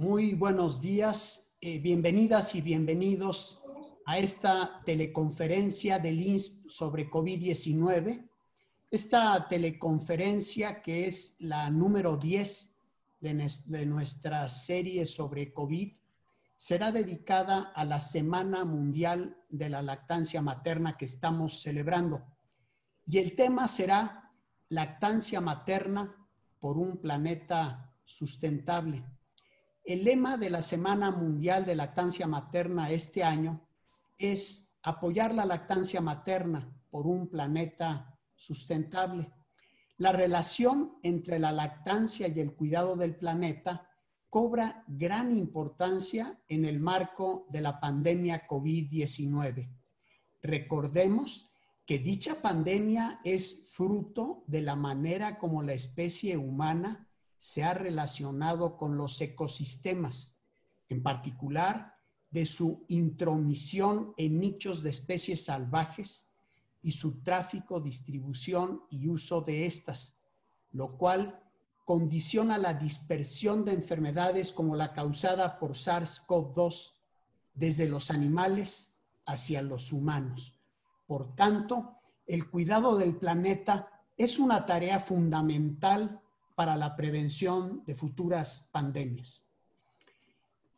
Muy buenos días, bienvenidas y bienvenidos a esta teleconferencia del INSS sobre COVID-19. Esta teleconferencia, que es la número 10 de nuestra serie sobre COVID, será dedicada a la Semana Mundial de la Lactancia Materna que estamos celebrando. Y el tema será lactancia materna por un planeta sustentable. El lema de la Semana Mundial de Lactancia Materna este año es apoyar la lactancia materna por un planeta sustentable. La relación entre la lactancia y el cuidado del planeta cobra gran importancia en el marco de la pandemia COVID-19. Recordemos que dicha pandemia es fruto de la manera como la especie humana se ha relacionado con los ecosistemas, en particular de su intromisión en nichos de especies salvajes y su tráfico, distribución y uso de estas, lo cual condiciona la dispersión de enfermedades como la causada por SARS-CoV-2 desde los animales hacia los humanos. Por tanto, el cuidado del planeta es una tarea fundamental para la prevención de futuras pandemias.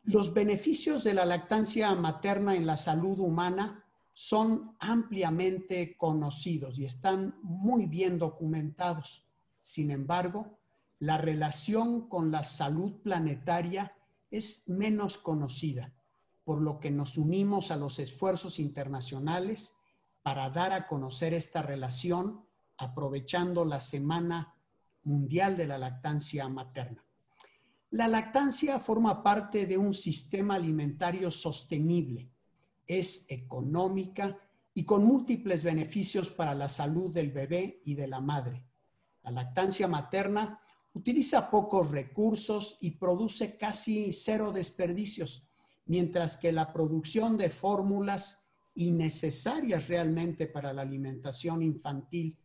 Los beneficios de la lactancia materna en la salud humana son ampliamente conocidos y están muy bien documentados. Sin embargo, la relación con la salud planetaria es menos conocida, por lo que nos unimos a los esfuerzos internacionales para dar a conocer esta relación, aprovechando la Semana Mundial de la Lactancia Materna. La lactancia forma parte de un sistema alimentario sostenible, es económica y con múltiples beneficios para la salud del bebé y de la madre. La lactancia materna utiliza pocos recursos y produce casi cero desperdicios, mientras que la producción de fórmulas innecesarias realmente para la alimentación infantil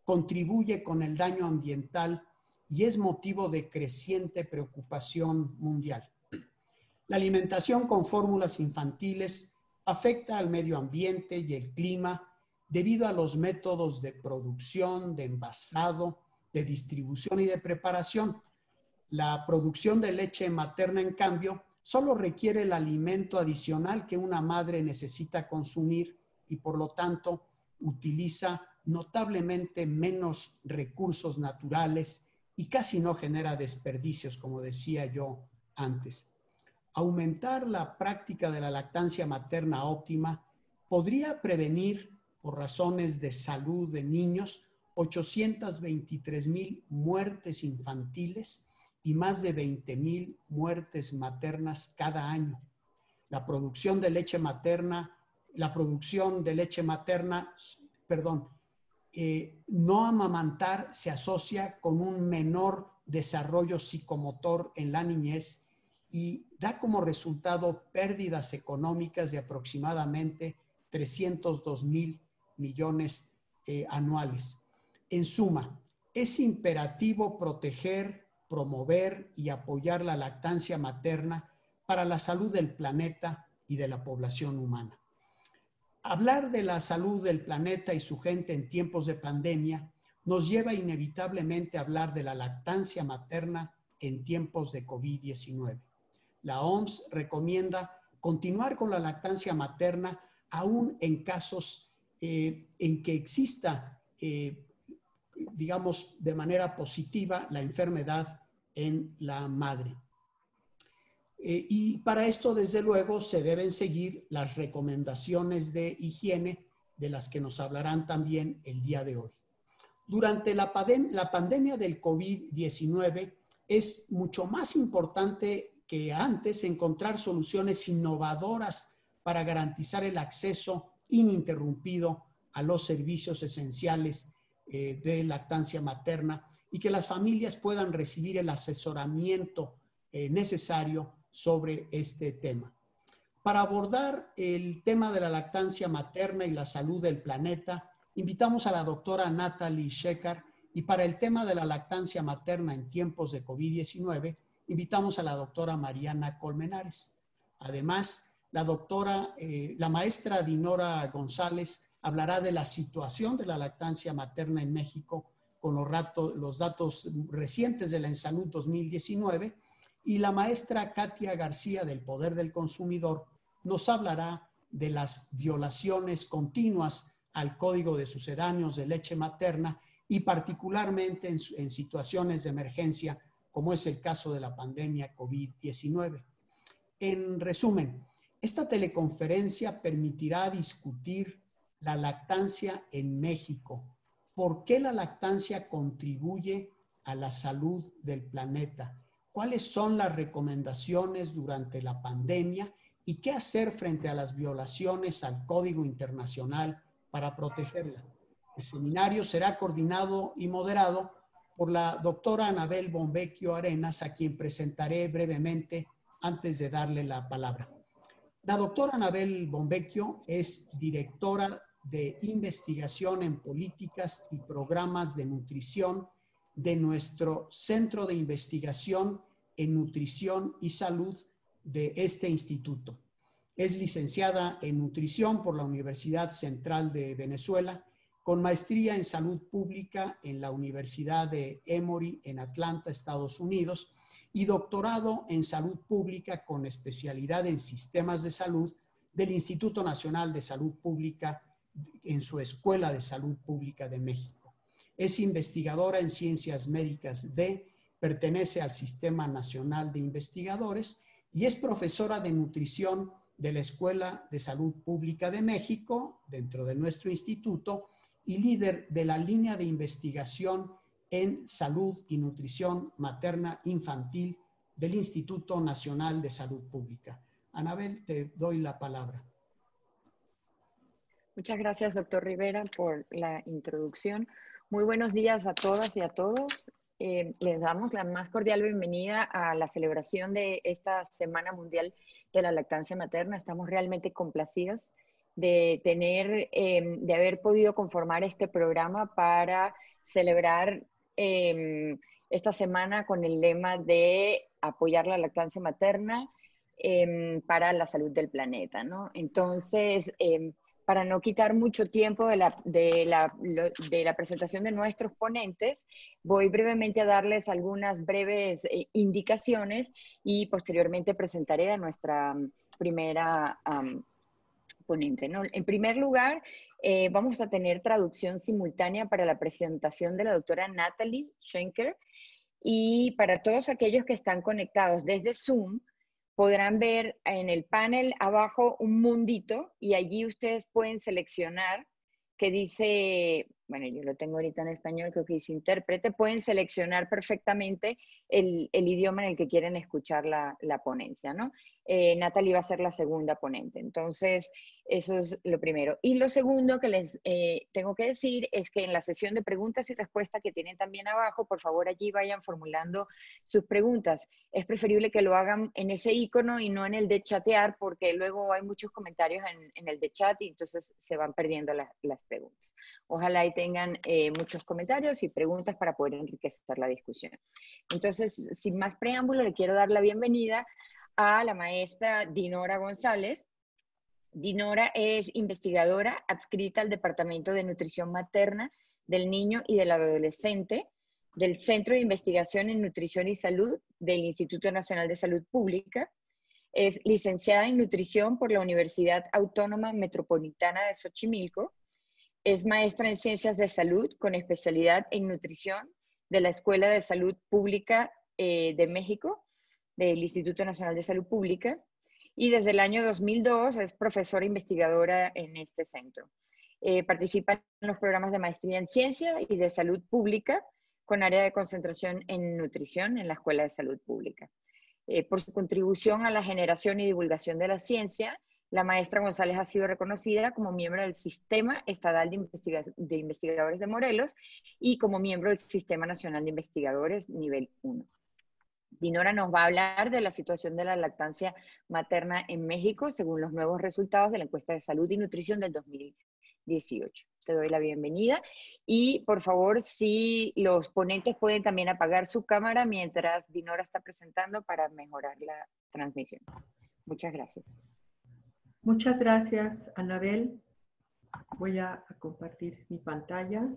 contribuye con el daño ambiental y es motivo de creciente preocupación mundial. La alimentación con fórmulas infantiles afecta al medio ambiente y el clima debido a los métodos de producción, de envasado, de distribución y de preparación. La producción de leche materna, en cambio, solo requiere el alimento adicional que una madre necesita consumir y, por lo tanto, utiliza notablemente menos recursos naturales y casi no genera desperdicios, como decía yo antes. Aumentar la práctica de la lactancia materna óptima podría prevenir, por razones de salud de niños, 823,000 muertes infantiles y más de 20,000 muertes maternas cada año. La producción de leche materna, no amamantar se asocia con un menor desarrollo psicomotor en la niñez y da como resultado pérdidas económicas de aproximadamente 302,000 millones anuales. En suma, es imperativo proteger, promover y apoyar la lactancia materna para la salud del planeta y de la población humana. Hablar de la salud del planeta y su gente en tiempos de pandemia nos lleva inevitablemente a hablar de la lactancia materna en tiempos de COVID-19. La OMS recomienda continuar con la lactancia materna aún en casos en que exista, digamos, de manera positiva la enfermedad en la madre. Y para esto, desde luego, se deben seguir las recomendaciones de higiene de las que nos hablarán también el día de hoy. Durante la pandemia del COVID-19 es mucho más importante que antes encontrar soluciones innovadoras para garantizar el acceso ininterrumpido a los servicios esenciales de lactancia materna y que las familias puedan recibir el asesoramiento necesario sobre este tema. Para abordar el tema de la lactancia materna y la salud del planeta, invitamos a la doctora Natalie Shekhar y para el tema de la lactancia materna en tiempos de COVID-19, invitamos a la doctora Mariana Colmenares. Además, la maestra Dinora González hablará de la situación de la lactancia materna en México con los datos recientes de la EnSalud 2019, y la maestra Katia García del Poder del Consumidor nos hablará de las violaciones continuas al Código de Sucedáneos de Leche Materna y particularmente en situaciones de emergencia, como es el caso de la pandemia COVID-19. En resumen, esta teleconferencia permitirá discutir la lactancia en México. ¿Por qué la lactancia contribuye a la salud del planeta? ¿Cuáles son las recomendaciones durante la pandemia y qué hacer frente a las violaciones al Código Internacional para protegerla? El seminario será coordinado y moderado por la doctora Anabel Bombecchio Arenas, a quien presentaré brevemente antes de darle la palabra. La doctora Anabel Bombecchio es directora de investigación en políticas y programas de nutrición de nuestro Centro de Investigación en Nutrición y Salud de este instituto. Es licenciada en nutrición por la Universidad Central de Venezuela, con maestría en salud pública en la Universidad de Emory en Atlanta, Estados Unidos, y doctorado en salud pública con especialidad en sistemas de salud del Instituto Nacional de Salud Pública en su Escuela de Salud Pública de México. Es investigadora en ciencias médicas pertenece al Sistema Nacional de Investigadores y es profesora de nutrición de la Escuela de Salud Pública de México, dentro de nuestro instituto, y líder de la línea de investigación en salud y nutrición materna infantil del Instituto Nacional de Salud Pública. Anabel, te doy la palabra. Muchas gracias, doctor Rivera, por la introducción. Muy buenos días a todas y a todos. Les damos la más cordial bienvenida a la celebración de esta Semana Mundial de la Lactancia Materna. Estamos realmente complacidas de de haber podido conformar este programa para celebrar esta semana con el lema de apoyar la lactancia materna para la salud del planeta, ¿no? Entonces, para no quitar mucho tiempo de la presentación de nuestros ponentes, voy brevemente a darles algunas breves indicaciones y posteriormente presentaré a nuestra primera ponente, ¿no? En primer lugar, vamos a tener traducción simultánea para la presentación de la doctora Natalie Schenker, y para todos aquellos que están conectados desde Zoom, podrán ver en el panel abajo un mundito y allí ustedes pueden seleccionar que dice, bueno, yo lo tengo ahorita en español, creo que dice intérprete, pueden seleccionar perfectamente el idioma en el que quieren escuchar la ponencia, ¿no? Natalie va a ser la segunda ponente, entonces eso es lo primero. Y lo segundo que les tengo que decir es que en la sesión de preguntas y respuestas que tienen también abajo, por favor allí vayan formulando sus preguntas. Es preferible que lo hagan en ese icono y no en el de chatear, porque luego hay muchos comentarios en el de chat y entonces se van perdiendo las preguntas. Ojalá y tengan muchos comentarios y preguntas para poder enriquecer la discusión. Entonces, sin más preámbulo, le quiero dar la bienvenida a la maestra Dinora González. Dinora es investigadora adscrita al Departamento de Nutrición Materna del Niño y del Adolescente del Centro de Investigación en Nutrición y Salud del Instituto Nacional de Salud Pública. Es licenciada en Nutrición por la Universidad Autónoma Metropolitana de Xochimilco. Es maestra en Ciencias de Salud con especialidad en Nutrición de la Escuela de Salud Pública de México, del Instituto Nacional de Salud Pública. Y desde el año 2002 es profesora investigadora en este centro. Participa en los programas de maestría en Ciencia y de Salud Pública, con área de concentración en nutrición en la Escuela de Salud Pública. Por su contribución a la generación y divulgación de la ciencia, la maestra González ha sido reconocida como miembro del Sistema Estatal de Investigadores de Morelos y como miembro del Sistema Nacional de Investigadores nivel 1. Dinora nos va a hablar de la situación de la lactancia materna en México según los nuevos resultados de la encuesta de salud y nutrición del 2019. 18. Te doy la bienvenida y por favor, si los ponentes pueden también apagar su cámara mientras Dinora está presentando para mejorar la transmisión. Muchas gracias. Muchas gracias, Anabel. Voy a compartir mi pantalla.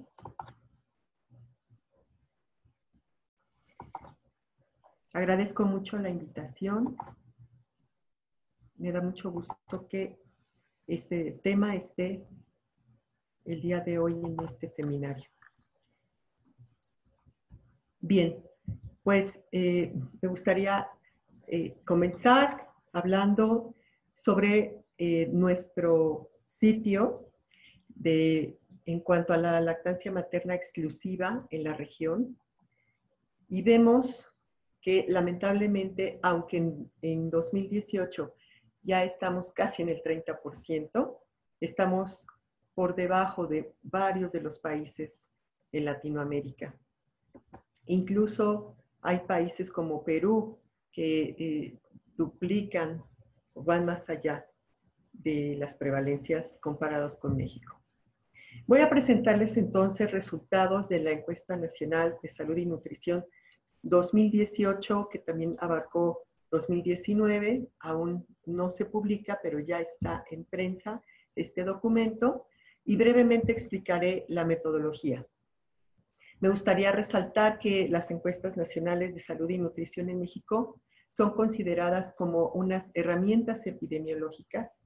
Agradezco mucho la invitación. Me da mucho gusto que este tema esté el día de hoy en este seminario. Bien, pues me gustaría comenzar hablando sobre nuestro sitio en cuanto a la lactancia materna exclusiva en la región. Y vemos que lamentablemente, aunque en 2018 ya estamos casi en el 30%, estamos por debajo de varios de los países en Latinoamérica. Incluso hay países como Perú que duplican o van más allá de las prevalencias comparados con México. Voy a presentarles entonces resultados de la Encuesta Nacional de Salud y Nutrición 2018, que también abarcó 2019, aún no se publica, pero ya está en prensa este documento, y brevemente explicaré la metodología. Me gustaría resaltar que las encuestas nacionales de salud y nutrición en México son consideradas como unas herramientas epidemiológicas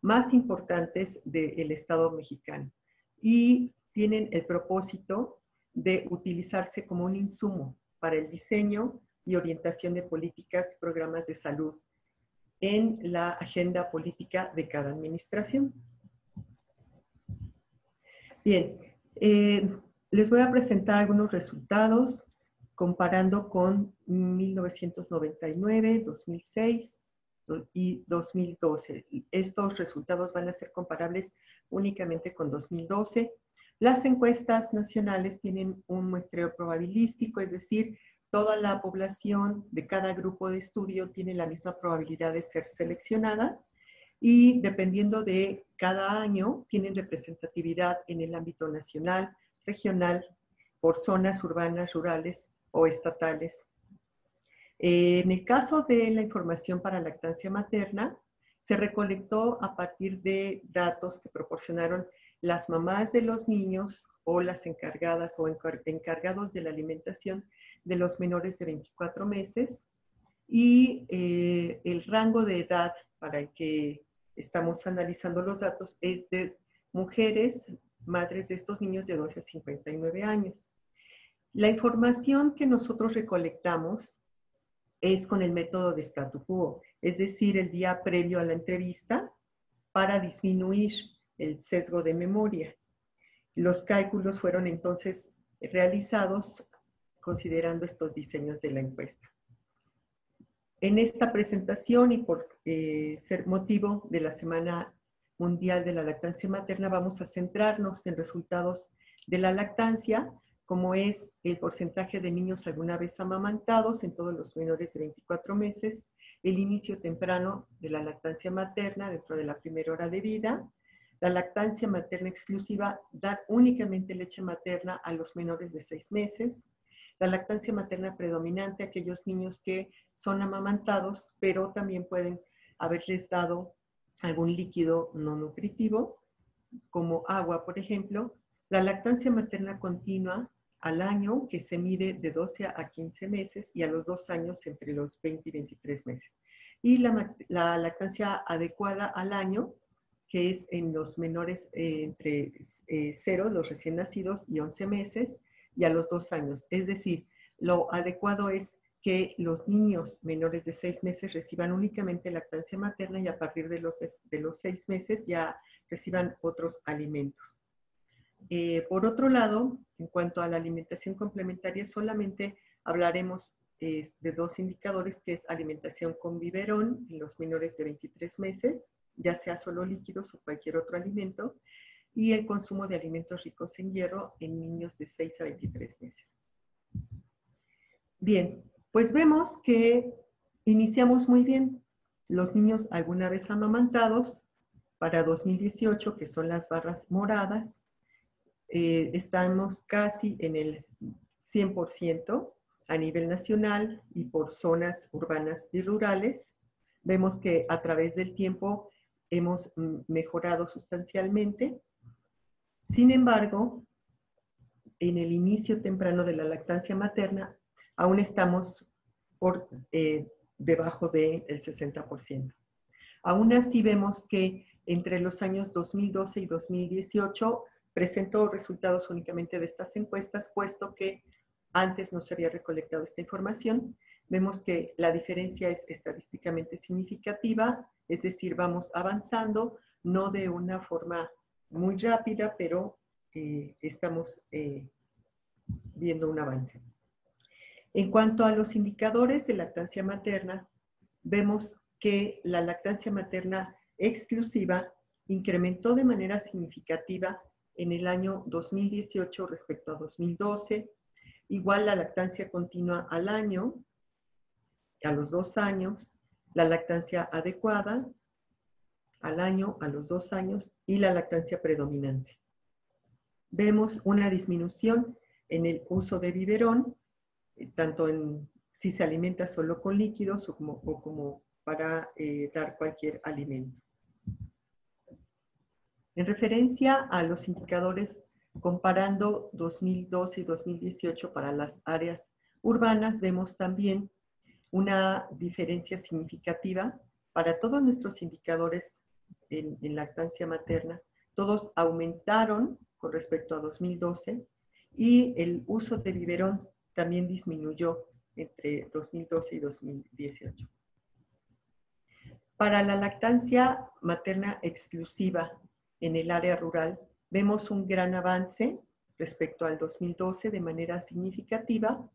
más importantes del Estado mexicano y tienen el propósito de utilizarse como un insumo para el diseño y orientación de políticas y programas de salud en la agenda política de cada administración. Bien, les voy a presentar algunos resultados comparando con 1999, 2006 y 2012. Estos resultados van a ser comparables únicamente con 2012. Las encuestas nacionales tienen un muestreo probabilístico, es decir, toda la población de cada grupo de estudio tiene la misma probabilidad de ser seleccionada y dependiendo de cada año tienen representatividad en el ámbito nacional, regional, por zonas urbanas, rurales o estatales. En el caso de la información para lactancia materna, se recolectó a partir de datos que proporcionaron las mamás de los niños o las encargadas o encargados de la alimentación de los menores de 24 meses y el rango de edad para el que estamos analizando los datos es de mujeres, madres de estos niños de 12 a 59 años. La información que nosotros recolectamos es con el método de statu quo, es decir, el día previo a la entrevista para disminuir el sesgo de memoria. Los cálculos fueron entonces realizados considerando estos diseños de la encuesta. En esta presentación y por ser motivo de la Semana Mundial de la Lactancia Materna, vamos a centrarnos en resultados de la lactancia, como es el porcentaje de niños alguna vez amamantados en todos los menores de 24 meses, el inicio temprano de la lactancia materna dentro de la primera hora de vida, la lactancia materna exclusiva, dar únicamente leche materna a los menores de 6 meses, la lactancia materna predominante, aquellos niños que son amamantados, pero también pueden haberles dado algún líquido no nutritivo, como agua, por ejemplo. La lactancia materna continua al año, que se mide de 12 a 15 meses, y a los 2 años entre los 20 y 23 meses. Y la lactancia adecuada al año, que es en los menores entre 0, los recién nacidos, y 11 meses, y a los 2 años. Es decir, lo adecuado es que los niños menores de 6 meses reciban únicamente lactancia materna y a partir de los 6 meses ya reciban otros alimentos. Por otro lado, en cuanto a la alimentación complementaria, solamente hablaremos de 2 indicadores, que es alimentación con biberón en los menores de 23 meses, ya sea solo líquidos o cualquier otro alimento, y el consumo de alimentos ricos en hierro en niños de 6 a 23 meses. Bien, pues vemos que iniciamos muy bien. Los niños alguna vez amamantados Para 2018, que son las barras moradas, estamos casi en el 100% a nivel nacional y por zonas urbanas y rurales. Vemos que a través del tiempo hemos mejorado sustancialmente. Sin embargo, en el inicio temprano de la lactancia materna, aún estamos por debajo del 60%. Aún así vemos que entre los años 2012 y 2018 presentó resultados únicamente de estas encuestas, puesto que antes no se había recolectado esta información. Vemos que la diferencia es estadísticamente significativa, es decir, vamos avanzando, no de una forma muy rápida, pero estamos viendo un avance. En cuanto a los indicadores de lactancia materna, vemos que la lactancia materna exclusiva incrementó de manera significativa en el año 2018 respecto a 2012. Igual la lactancia continua al año, a los 2 años, la lactancia adecuada al año, a los 2 años, y la lactancia predominante. Vemos una disminución en el uso de biberón, tanto en si se alimenta solo con líquidos o como para dar cualquier alimento. En referencia a los indicadores comparando 2012 y 2018 para las áreas urbanas, vemos también una diferencia significativa para todos nuestros indicadores en lactancia materna. Todos aumentaron con respecto a 2012 y el uso de biberón también disminuyó entre 2012 y 2018. Para la lactancia materna exclusiva en el área rural, vemos un gran avance respecto al 2012 de manera significativa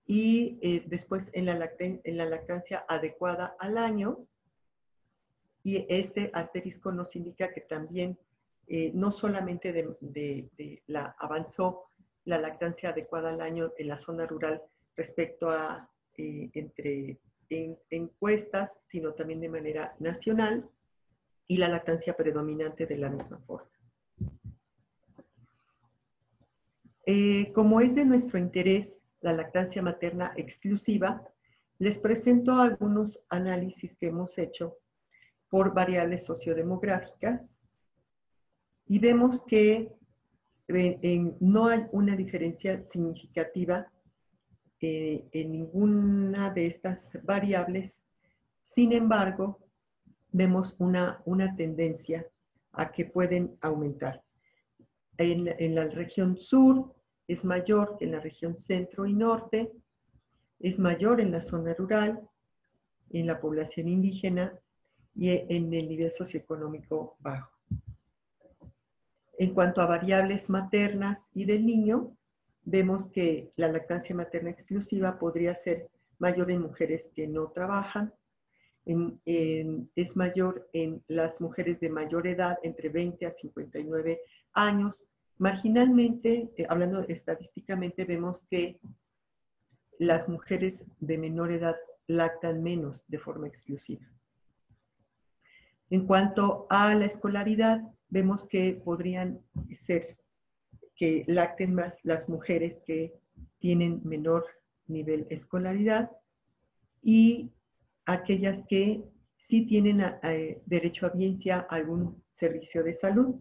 y después en la lactancia adecuada al año. Y este asterisco nos indica que también no solamente avanzó la lactancia adecuada al año en la zona rural respecto a encuestas, sino también de manera nacional, y la lactancia predominante de la misma forma. Como es de nuestro interés la lactancia materna exclusiva, les presento algunos análisis que hemos hecho por variables sociodemográficas y vemos que no hay una diferencia significativa en ninguna de estas variables. Sin embargo, vemos una tendencia a que pueden aumentar. En la región sur es mayor que en la región centro y norte, es mayor en la zona rural, en la población indígena y en el nivel socioeconómico bajo. En cuanto a variables maternas y del niño, vemos que la lactancia materna exclusiva podría ser mayor en mujeres que no trabajan, es mayor en las mujeres de mayor edad, entre 20 a 59 años. Marginalmente, hablando estadísticamente, vemos que las mujeres de menor edad lactan menos de forma exclusiva. En cuanto a la escolaridad, vemos que podrían ser que lacten más las mujeres que tienen menor nivel de escolaridad y aquellas que sí tienen derecho a biencia a algún servicio de salud.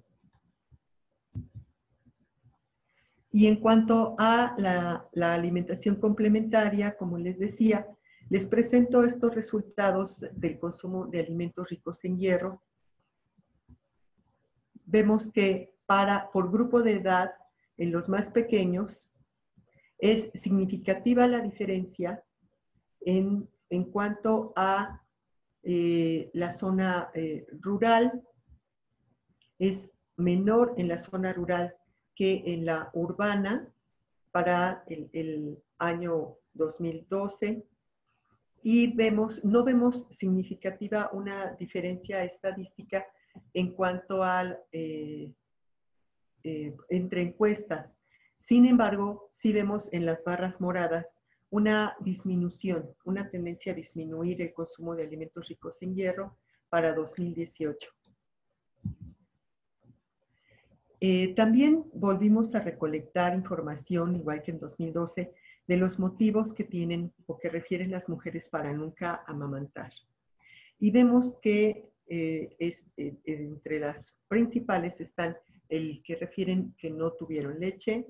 Y en cuanto a la alimentación complementaria, como les decía, les presento estos resultados del consumo de alimentos ricos en hierro. Vemos que por grupo de edad, en los más pequeños, es significativa la diferencia en cuanto a la zona rural. Es menor en la zona rural que en la urbana para el año 2012. Y no vemos significativa una diferencia estadística en cuanto al entre encuestas. Sin embargo, sí vemos en las barras moradas una disminución, una tendencia a disminuir el consumo de alimentos ricos en hierro para 2018. También volvimos a recolectar información, igual que en 2012, de los motivos que tienen o que refieren las mujeres para nunca amamantar. Y vemos que entre las principales están el que refieren que no tuvieron leche,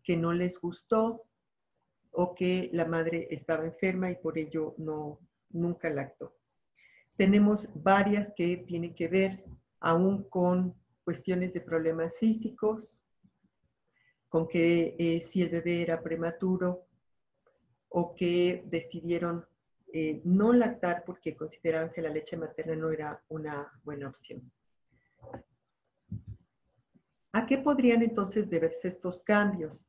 que no les gustó o que la madre estaba enferma y por ello nunca lactó. Tenemos varias que tienen que ver aún con cuestiones de problemas físicos, con que si el bebé era prematuro o que decidieron no lactar porque consideraron que la leche materna no era una buena opción. ¿A qué podrían entonces deberse estos cambios?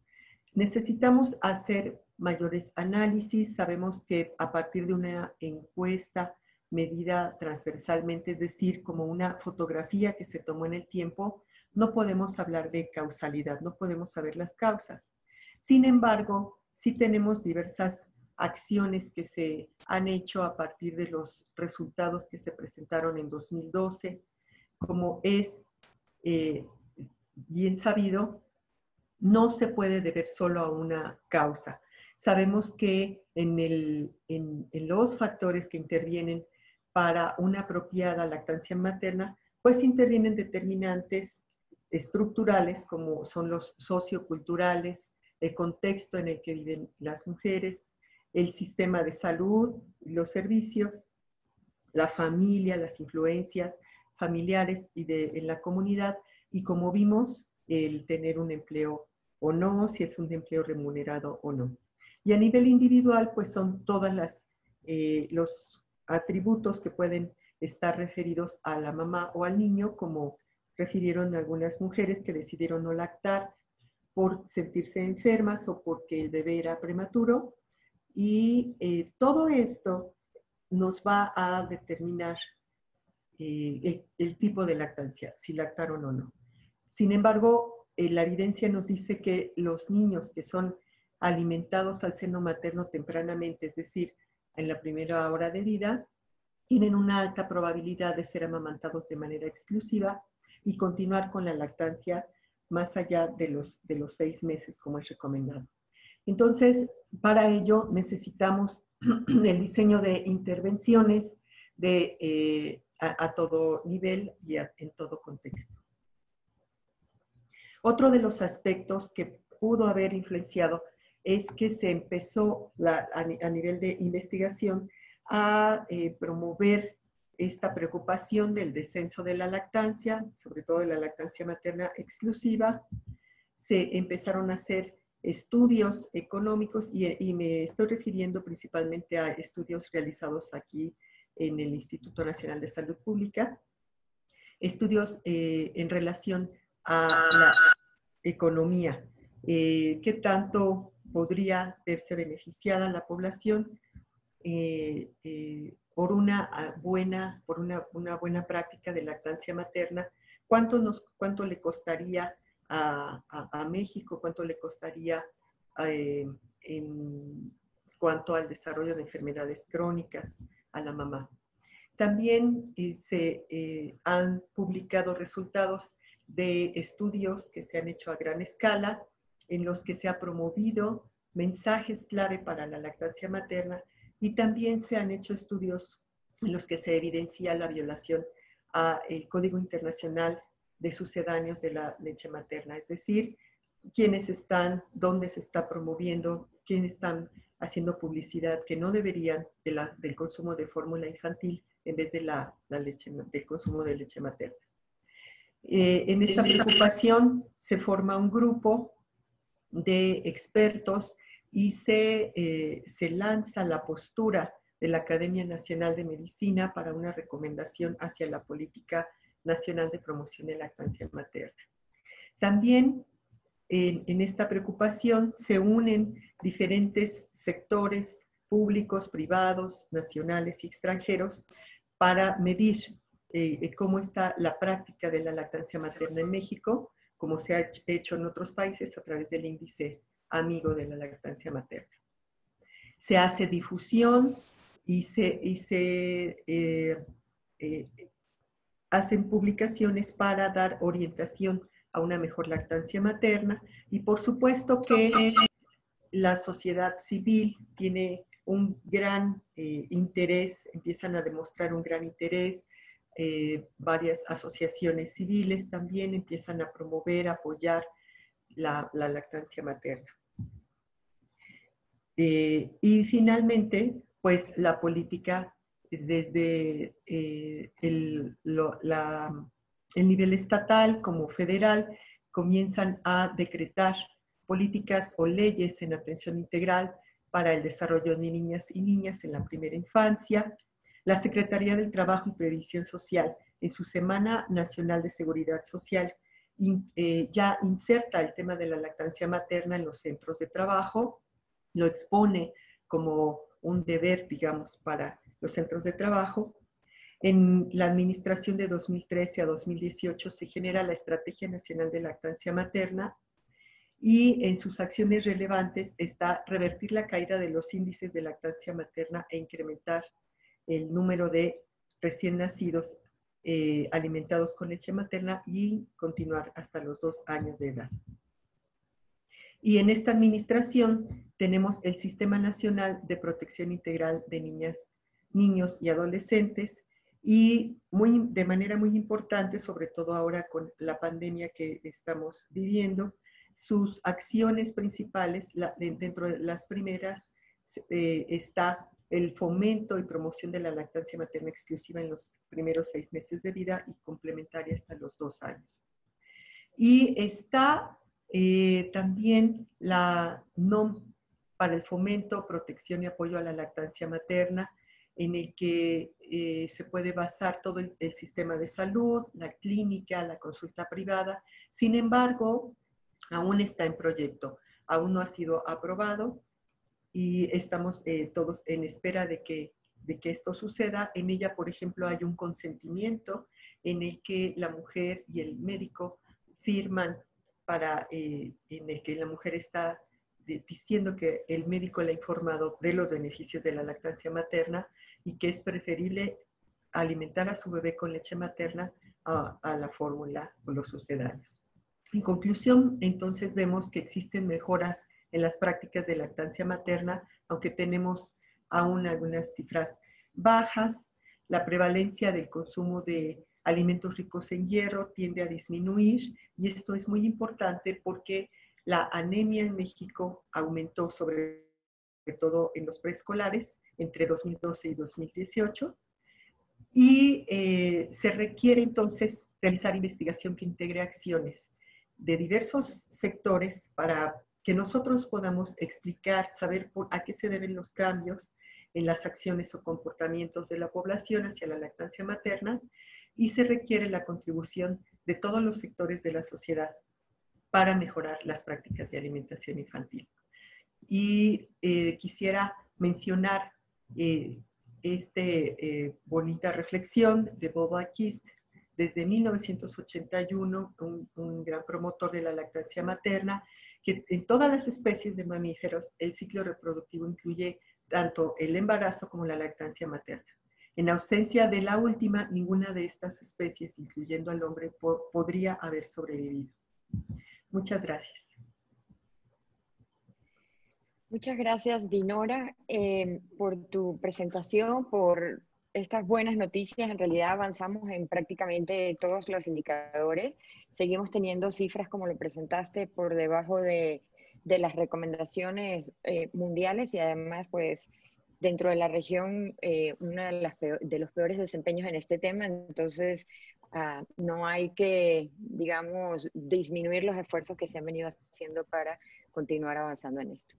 Necesitamos hacer mayores análisis. Sabemos que a partir de una encuesta medida transversalmente, es decir, como una fotografía que se tomó en el tiempo, no podemos hablar de causalidad, no podemos saber las causas. Sin embargo, sí tenemos diversas acciones que se han hecho a partir de los resultados que se presentaron en 2012, como es bien sabido, no se puede deber solo a una causa. Sabemos que en los factores que intervienen para una apropiada lactancia materna, pues intervienen determinantes estructurales como son los socioculturales, el contexto en el que viven las mujeres, el sistema de salud, los servicios, la familia, las influencias familiares y en la comunidad, y como vimos, el tener un empleo o no, si es un empleo remunerado o no. Y a nivel individual, pues son todas los atributos que pueden estar referidos a la mamá o al niño, como refirieron algunas mujeres que decidieron no lactar por sentirse enfermas o porque el bebé era prematuro. Y todo esto nos va a determinar el tipo de lactancia, si lactaron o no. Sin embargo, la evidencia nos dice que los niños que son alimentados al seno materno tempranamente, es decir, en la primera hora de vida, tienen una alta probabilidad de ser amamantados de manera exclusiva y continuar con la lactancia más allá de los 6 meses, como es recomendado. Entonces, para ello necesitamos el diseño de intervenciones a todo nivel y en todo contexto. Otro de los aspectos que pudo haber influenciado es que se empezó a nivel de investigación a promover esta preocupación del descenso de la lactancia, sobre todo de la lactancia materna exclusiva. Se empezaron a hacer estudios económicos y me estoy refiriendo principalmente a estudios realizados aquí en el Instituto Nacional de Salud Pública, estudios en relación a la economía, qué tanto podría verse beneficiada la población por una buena práctica de lactancia materna, cuánto le costaría a México, cuánto le costaría en cuanto al desarrollo de enfermedades crónicas a la mamá. También se han publicado resultados de estudios que se han hecho a gran escala, en los que se ha promovido mensajes clave para la lactancia materna, y también se han hecho estudios en los que se evidencia la violación al Código Internacional de Sucedáneos de la leche materna, es decir, quiénes están, dónde se está promoviendo, quiénes están haciendo publicidad que no deberían del consumo de fórmula infantil en vez de del consumo de leche materna. En esta preocupación se forma un grupo de expertos y se lanza la postura de la Academia Nacional de Medicina para una recomendación hacia la Política Nacional de Promoción de Lactancia Materna. También en esta preocupación se unen diferentes sectores públicos, privados, nacionales y extranjeros para medir cómo está la práctica de la lactancia materna en México, como se ha hecho en otros países a través del índice amigo de la lactancia materna. Se hace difusión y se hacen publicaciones para dar orientación a una mejor lactancia materna. Y por supuesto que la sociedad civil tiene un gran interés, empiezan a demostrar un gran interés. Varias asociaciones civiles también empiezan a promover, apoyar la lactancia materna. Y finalmente, pues la política desde el nivel estatal como federal comienzan a decretar políticas o leyes en atención integral para el desarrollo de niñas y niñas en la primera infancia. La Secretaría del Trabajo y Previsión Social, en su Semana Nacional de Seguridad Social, ya inserta el tema de la lactancia materna en los centros de trabajo, lo expone como un deber, digamos, para los centros de trabajo. En la administración de 2013 a 2018 se genera la Estrategia Nacional de Lactancia Materna y en sus acciones relevantes está revertir la caída de los índices de lactancia materna e incrementar el número de recién nacidos alimentados con leche materna y continuar hasta los 2 años de edad. Y en esta administración tenemos el Sistema Nacional de Protección Integral de Niñas, Niños y Adolescentes y de manera muy importante, sobre todo ahora con la pandemia que estamos viviendo, sus acciones principales, dentro de las primeras está el fomento y promoción de la lactancia materna exclusiva en los primeros 6 meses de vida y complementaria hasta los 2 años. Y está también la NOM para el fomento, protección y apoyo a la lactancia materna, en el que se puede basar todo el sistema de salud, la clínica, la consulta privada. Sin embargo, aún está en proyecto, aún no ha sido aprobado y estamos todos en espera de que esto suceda. En ella, por ejemplo, hay un consentimiento en el que la mujer y el médico firman en el que la mujer está diciendo que el médico le ha informado de los beneficios de la lactancia materna y que es preferible alimentar a su bebé con leche materna a la fórmula o los sucedáneos. En conclusión, entonces vemos que existen mejoras en las prácticas de lactancia materna, aunque tenemos aún algunas cifras bajas. La prevalencia del consumo de alimentos ricos en hierro tiende a disminuir y esto es muy importante porque la anemia en México aumentó sobre todo en los preescolares entre 2012 y 2018 y se requiere entonces realizar investigación que integre acciones de diversos sectores para que nosotros podamos explicar, saber a qué se deben los cambios en las acciones o comportamientos de la población hacia la lactancia materna y se requiere la contribución de todos los sectores de la sociedad para mejorar las prácticas de alimentación infantil. Y quisiera mencionar bonita reflexión de Boba Kist, desde 1981, un gran promotor de la lactancia materna, que en todas las especies de mamíferos el ciclo reproductivo incluye tanto el embarazo como la lactancia materna. En ausencia de la última, ninguna de estas especies, incluyendo al hombre, podría haber sobrevivido. Muchas gracias. Muchas gracias, Dinora, por tu presentación, por estas buenas noticias. En realidad avanzamos en prácticamente todos los indicadores. Seguimos teniendo cifras, como lo presentaste, por debajo de las recomendaciones mundiales y además, pues, dentro de la región, uno de los peores desempeños en este tema. Entonces, no hay que, digamos, disminuir los esfuerzos que se han venido haciendo para continuar avanzando en esto.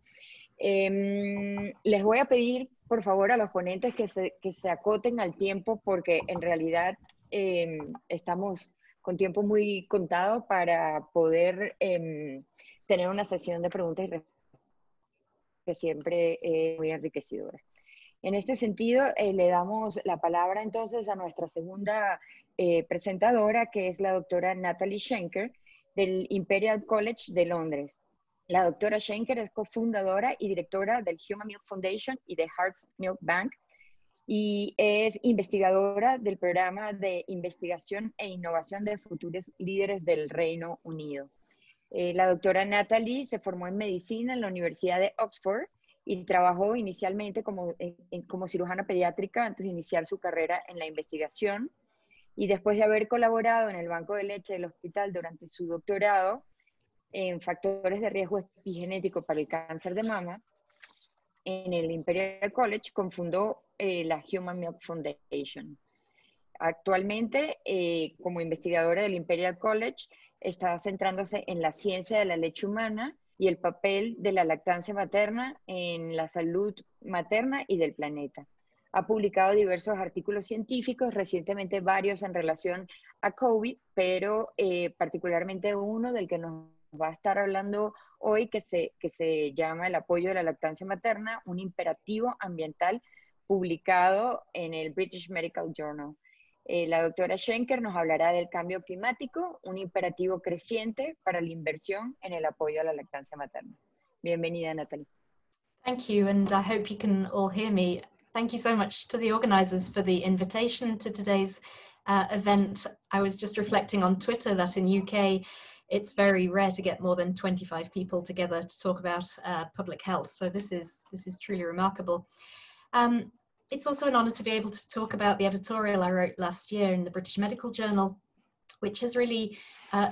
Les voy a pedir, por favor, a los ponentes que se acoten al tiempo porque en realidad estamos con tiempo muy contado para poder tener una sesión de preguntas y respuestas que siempre es muy enriquecedora. En este sentido, le damos la palabra entonces a nuestra segunda presentadora, que es la doctora Natalie Schenker, del Imperial College de Londres. La doctora Schenker es cofundadora y directora del Human Milk Foundation y de Heart's Milk Bank. y es investigadora del programa de investigación e innovación de futuros líderes del Reino Unido. La doctora Natalie se formó en medicina en la Universidad de Oxford y trabajó inicialmente como cirujana pediátrica antes de iniciar su carrera en la investigación. Y después de haber colaborado en el banco de leche del hospital durante su doctorado en factores de riesgo epigenético para el cáncer de mama, en el Imperial College cofundó la Human Milk Foundation. Actualmente, como investigadora del Imperial College, está centrándose en la ciencia de la leche humana y el papel de la lactancia materna en la salud materna y del planeta. Ha publicado diversos artículos científicos, recientemente varios en relación a COVID, pero particularmente uno del que nos va a estar hablando hoy, que se llama El apoyo de la lactancia materna, un imperativo ambiental, publicado en el British Medical Journal. La doctora Schenker nos hablará del cambio climático, un imperativo creciente para la inversión en el apoyo a la lactancia materna. Bienvenida, Natalie. Thank you, and I hope you can all hear me. Thank you so much to the organisers for the invitation to today's event. I was just reflecting on Twitter that in UK, it's very rare to get more than 25 people together to talk about public health. So this is truly remarkable. It's also an honour to be able to talk about the editorial I wrote last year in the British Medical Journal, which has really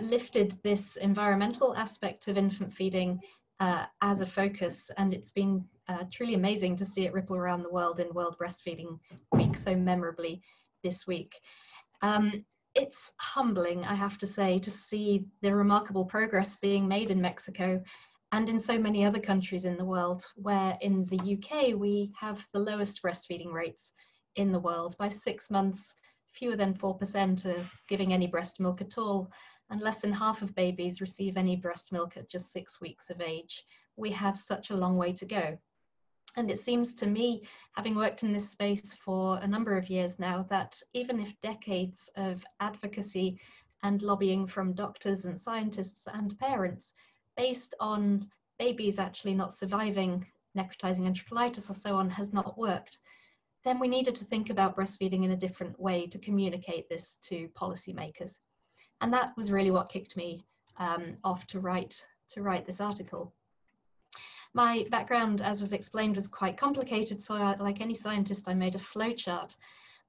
lifted this environmental aspect of infant feeding as a focus, and it's been truly amazing to see it ripple around the world in World Breastfeeding Week so memorably this week. It's humbling, I have to say, to see the remarkable progress being made in Mexico and in so many other countries in the world, where in the UK we have the lowest breastfeeding rates in the world. By 6 months, fewer than 4% are giving any breast milk at all, and less than half of babies receive any breast milk at just 6 weeks of age. We have such a long way to go. And it seems to me, having worked in this space for a number of years now, that even if decades of advocacy and lobbying from doctors and scientists and parents based on babies actually not surviving necrotizing enterocolitis or so on has not worked, then we needed to think about breastfeeding in a different way to communicate this to policymakers. And that was really what kicked me off to write this article. My background, as was explained, was quite complicated, so like any scientist, I made a flowchart.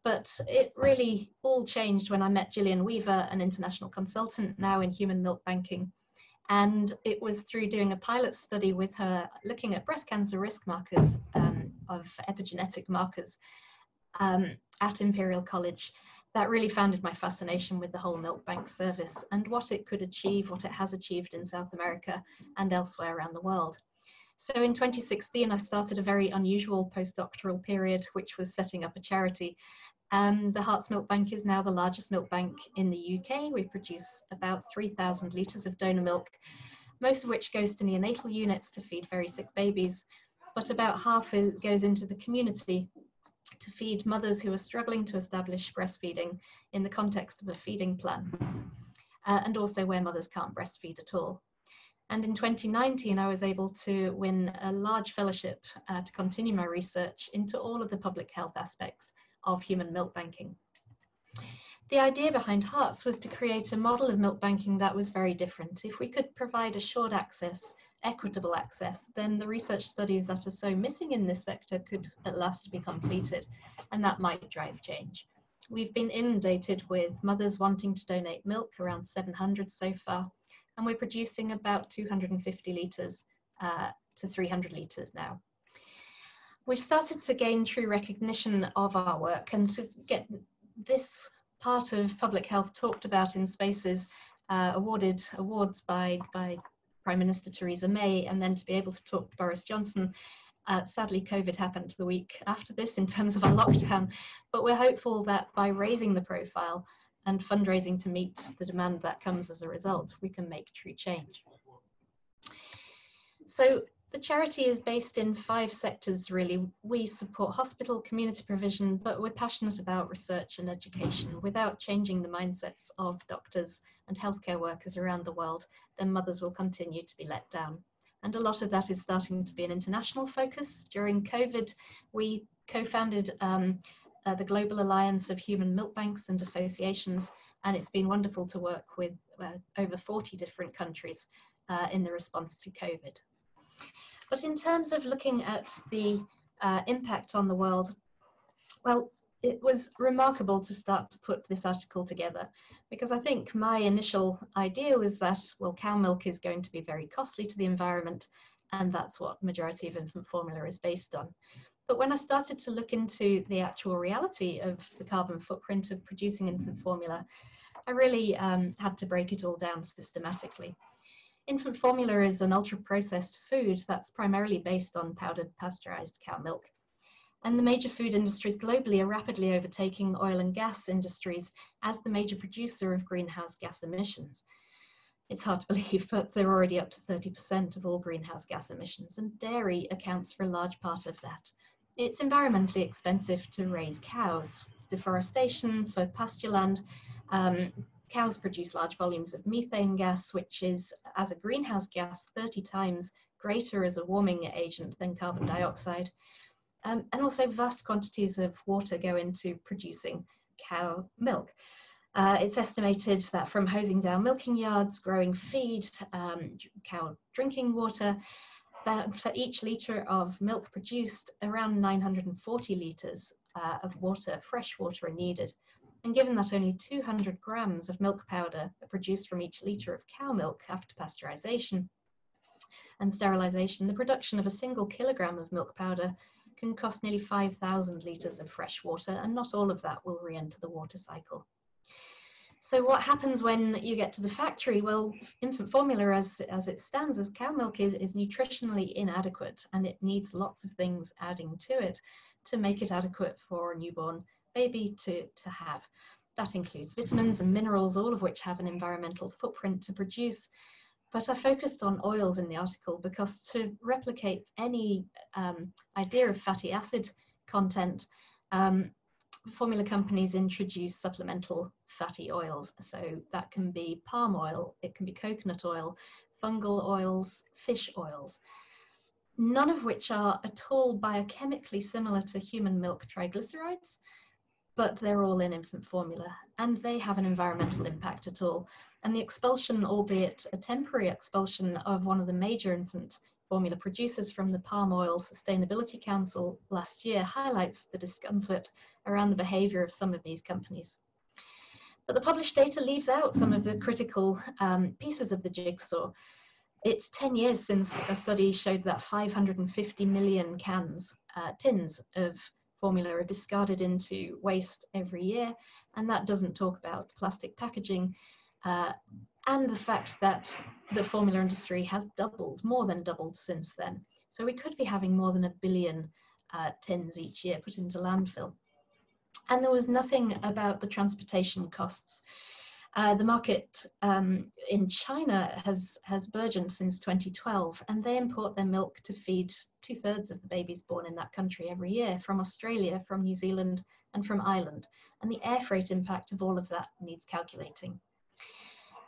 But it really all changed when I met Gillian Weaver, an international consultant now in human milk banking. And it was through doing a pilot study with her, looking at breast cancer risk markers of epigenetic markers at Imperial College, that really founded my fascination with the whole milk bank service and what it could achieve, what it has achieved in South America and elsewhere around the world. So in 2016, I started a very unusual postdoctoral period, which was setting up a charity. The Herts Milk Bank is now the largest milk bank in the UK. We produce about 3,000 litres of donor milk, most of which goes to neonatal units to feed very sick babies, but about half goes into the community to feed mothers who are struggling to establish breastfeeding in the context of a feeding plan, and also where mothers can't breastfeed at all. And in 2019, I was able to win a large fellowship to continue my research into all of the public health aspects of human milk banking. The idea behind Herts was to create a model of milk banking that was very different. If we could provide assured access, equitable access, then the research studies that are so missing in this sector could at last be completed, and that might drive change. We've been inundated with mothers wanting to donate milk, around 700 so far, and we're producing about 250 litres to 300 litres now. We've started to gain true recognition of our work and to get this part of public health talked about in spaces, awarded awards by Prime Minister Theresa May, and then to be able to talk to Boris Johnson. Sadly, COVID happened the week after this in terms of our lockdown, but we're hopeful that by raising the profile and fundraising to meet the demand that comes as a result, we can make true change. So the charity is based in 5 sectors, really. We support hospital, community provision, but we're passionate about research and education. Without changing the mindsets of doctors and healthcare workers around the world, then mothers will continue to be let down. And a lot of that is starting to be an international focus. During COVID, we co-founded the Global Alliance of Human Milk Banks and Associations, and it's been wonderful to work with over 40 different countries in the response to COVID. But in terms of looking at the impact on the world, well, it was remarkable to start to put this article together, because I think my initial idea was that, well, cow milk is going to be very costly to the environment, and that's what the majority of infant formula is based on. But when I started to look into the actual reality of the carbon footprint of producing infant formula, I really had to break it all down systematically. Infant formula is an ultra-processed food that's primarily based on powdered pasteurized cow milk. And the major food industries globally are rapidly overtaking oil and gas industries as the major producer of greenhouse gas emissions. It's hard to believe, but they're already up to 30% of all greenhouse gas emissions, and dairy accounts for a large part of that. It's environmentally expensive to raise cows. Deforestation for pasture land. Cows produce large volumes of methane gas, which is, as a greenhouse gas, 30 times greater as a warming agent than carbon dioxide. And also vast quantities of water go into producing cow milk. It's estimated that from hosing down milking yards, growing feed, cow drinking water, that for each litre of milk produced, around 940 litres of water, fresh water, are needed. And given that only 200 grams of milk powder are produced from each litre of cow milk after pasteurisation and sterilisation, the production of a single kilogram of milk powder can cost nearly 5,000 litres of fresh water, and not all of that will re-enter the water cycle. So what happens when you get to the factory? Well, infant formula as it stands as cow milk is nutritionally inadequate, and it needs lots of things adding to it to make it adequate for a newborn baby to have. That includes vitamins and minerals, all of which have an environmental footprint to produce. But I focused on oils in the article because to replicate any idea of fatty acid content, formula companies introduce supplemental fatty oils. So that can be palm oil, it can be coconut oil, fungal oils, fish oils, none of which are at all biochemically similar to human milk triglycerides, but they're all in infant formula, and they have an environmental impact at all. And the expulsion, albeit a temporary expulsion, of one of the major infant formula producers from the Palm Oil Sustainability Council last year highlights the discomfort around the behaviour of some of these companies. But the published data leaves out some of the critical pieces of the jigsaw. It's 10 years since a study showed that 550 million tins of formula are discarded into waste every year, and that doesn't talk about plastic packaging and the fact that the formula industry has doubled, more than doubled since then. So we could be having more than 1 billion tins each year put into landfill. And there was nothing about the transportation costs. The market in China has burgeoned since 2012, and they import their milk to feed 2/3 of the babies born in that country every year from Australia, from New Zealand, and from Ireland. And the air freight impact of all of that needs calculating.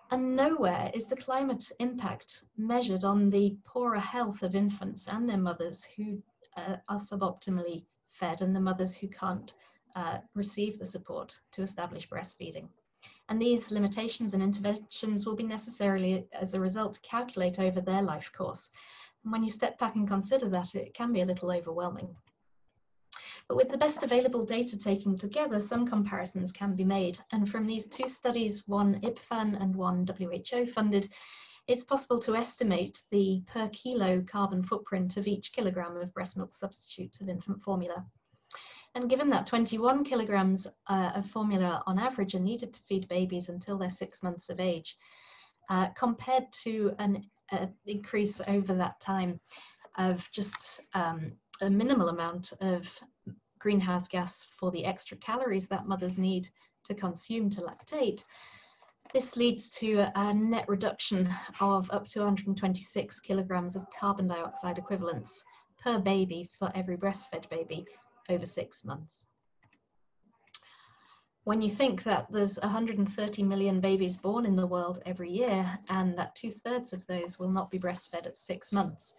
And nowhere is the climate impact measured on the poorer health of infants and their mothers who are suboptimally fed, and the mothers who can't receive the support to establish breastfeeding. And these limitations and interventions will be necessarily, as a result, calculate over their life course. And when you step back and consider that, it can be a little overwhelming. But with the best available data taken together, some comparisons can be made. And from these two studies, one IPFAN and one WHO funded, it's possible to estimate the per kilo carbon footprint of each kilogram of breast milk substitute of infant formula. And given that 21 kilograms of formula on average are needed to feed babies until they're 6 months of age, compared to an increase over that time of just a minimal amount of greenhouse gas for the extra calories that mothers need to consume to lactate, this leads to a net reduction of up to 126 kilograms of carbon dioxide equivalents per baby for every breastfed baby over 6 months. When you think that there's 130 million babies born in the world every year, and that 2/3 of those will not be breastfed at 6 months,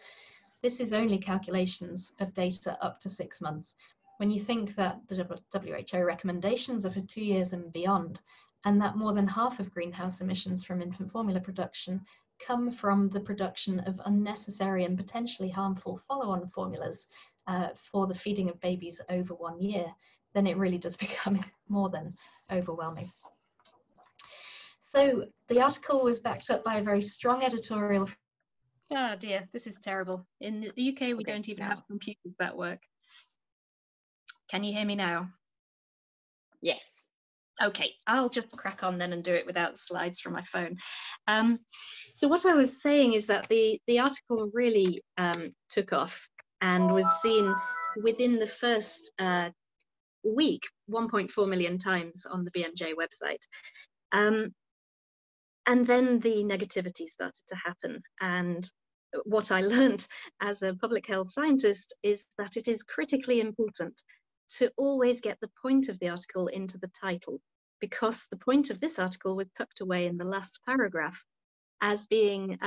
this is only calculations of data up to 6 months. when you think that the WHO recommendations are for 2 years and beyond, and that more than half of greenhouse emissions from infant formula production come from the production of unnecessary and potentially harmful follow-on formulas for the feeding of babies over 1 year, then it really does become more than overwhelming. So the article was backed up by a very strong editorial. Oh dear, this is terrible. In the UK, we don't even have computers that work. Can you hear me now? Yes. Okay, I'll just crack on then and do it without slides from my phone. So what I was saying is that the article really took off and was seen within the first week 1.4 million times on the BMJ website. And then the negativity started to happen. And what I learned as a public health scientist is that it is critically important to always get the point of the article into the title, because the point of this article was tucked away in the last paragraph as being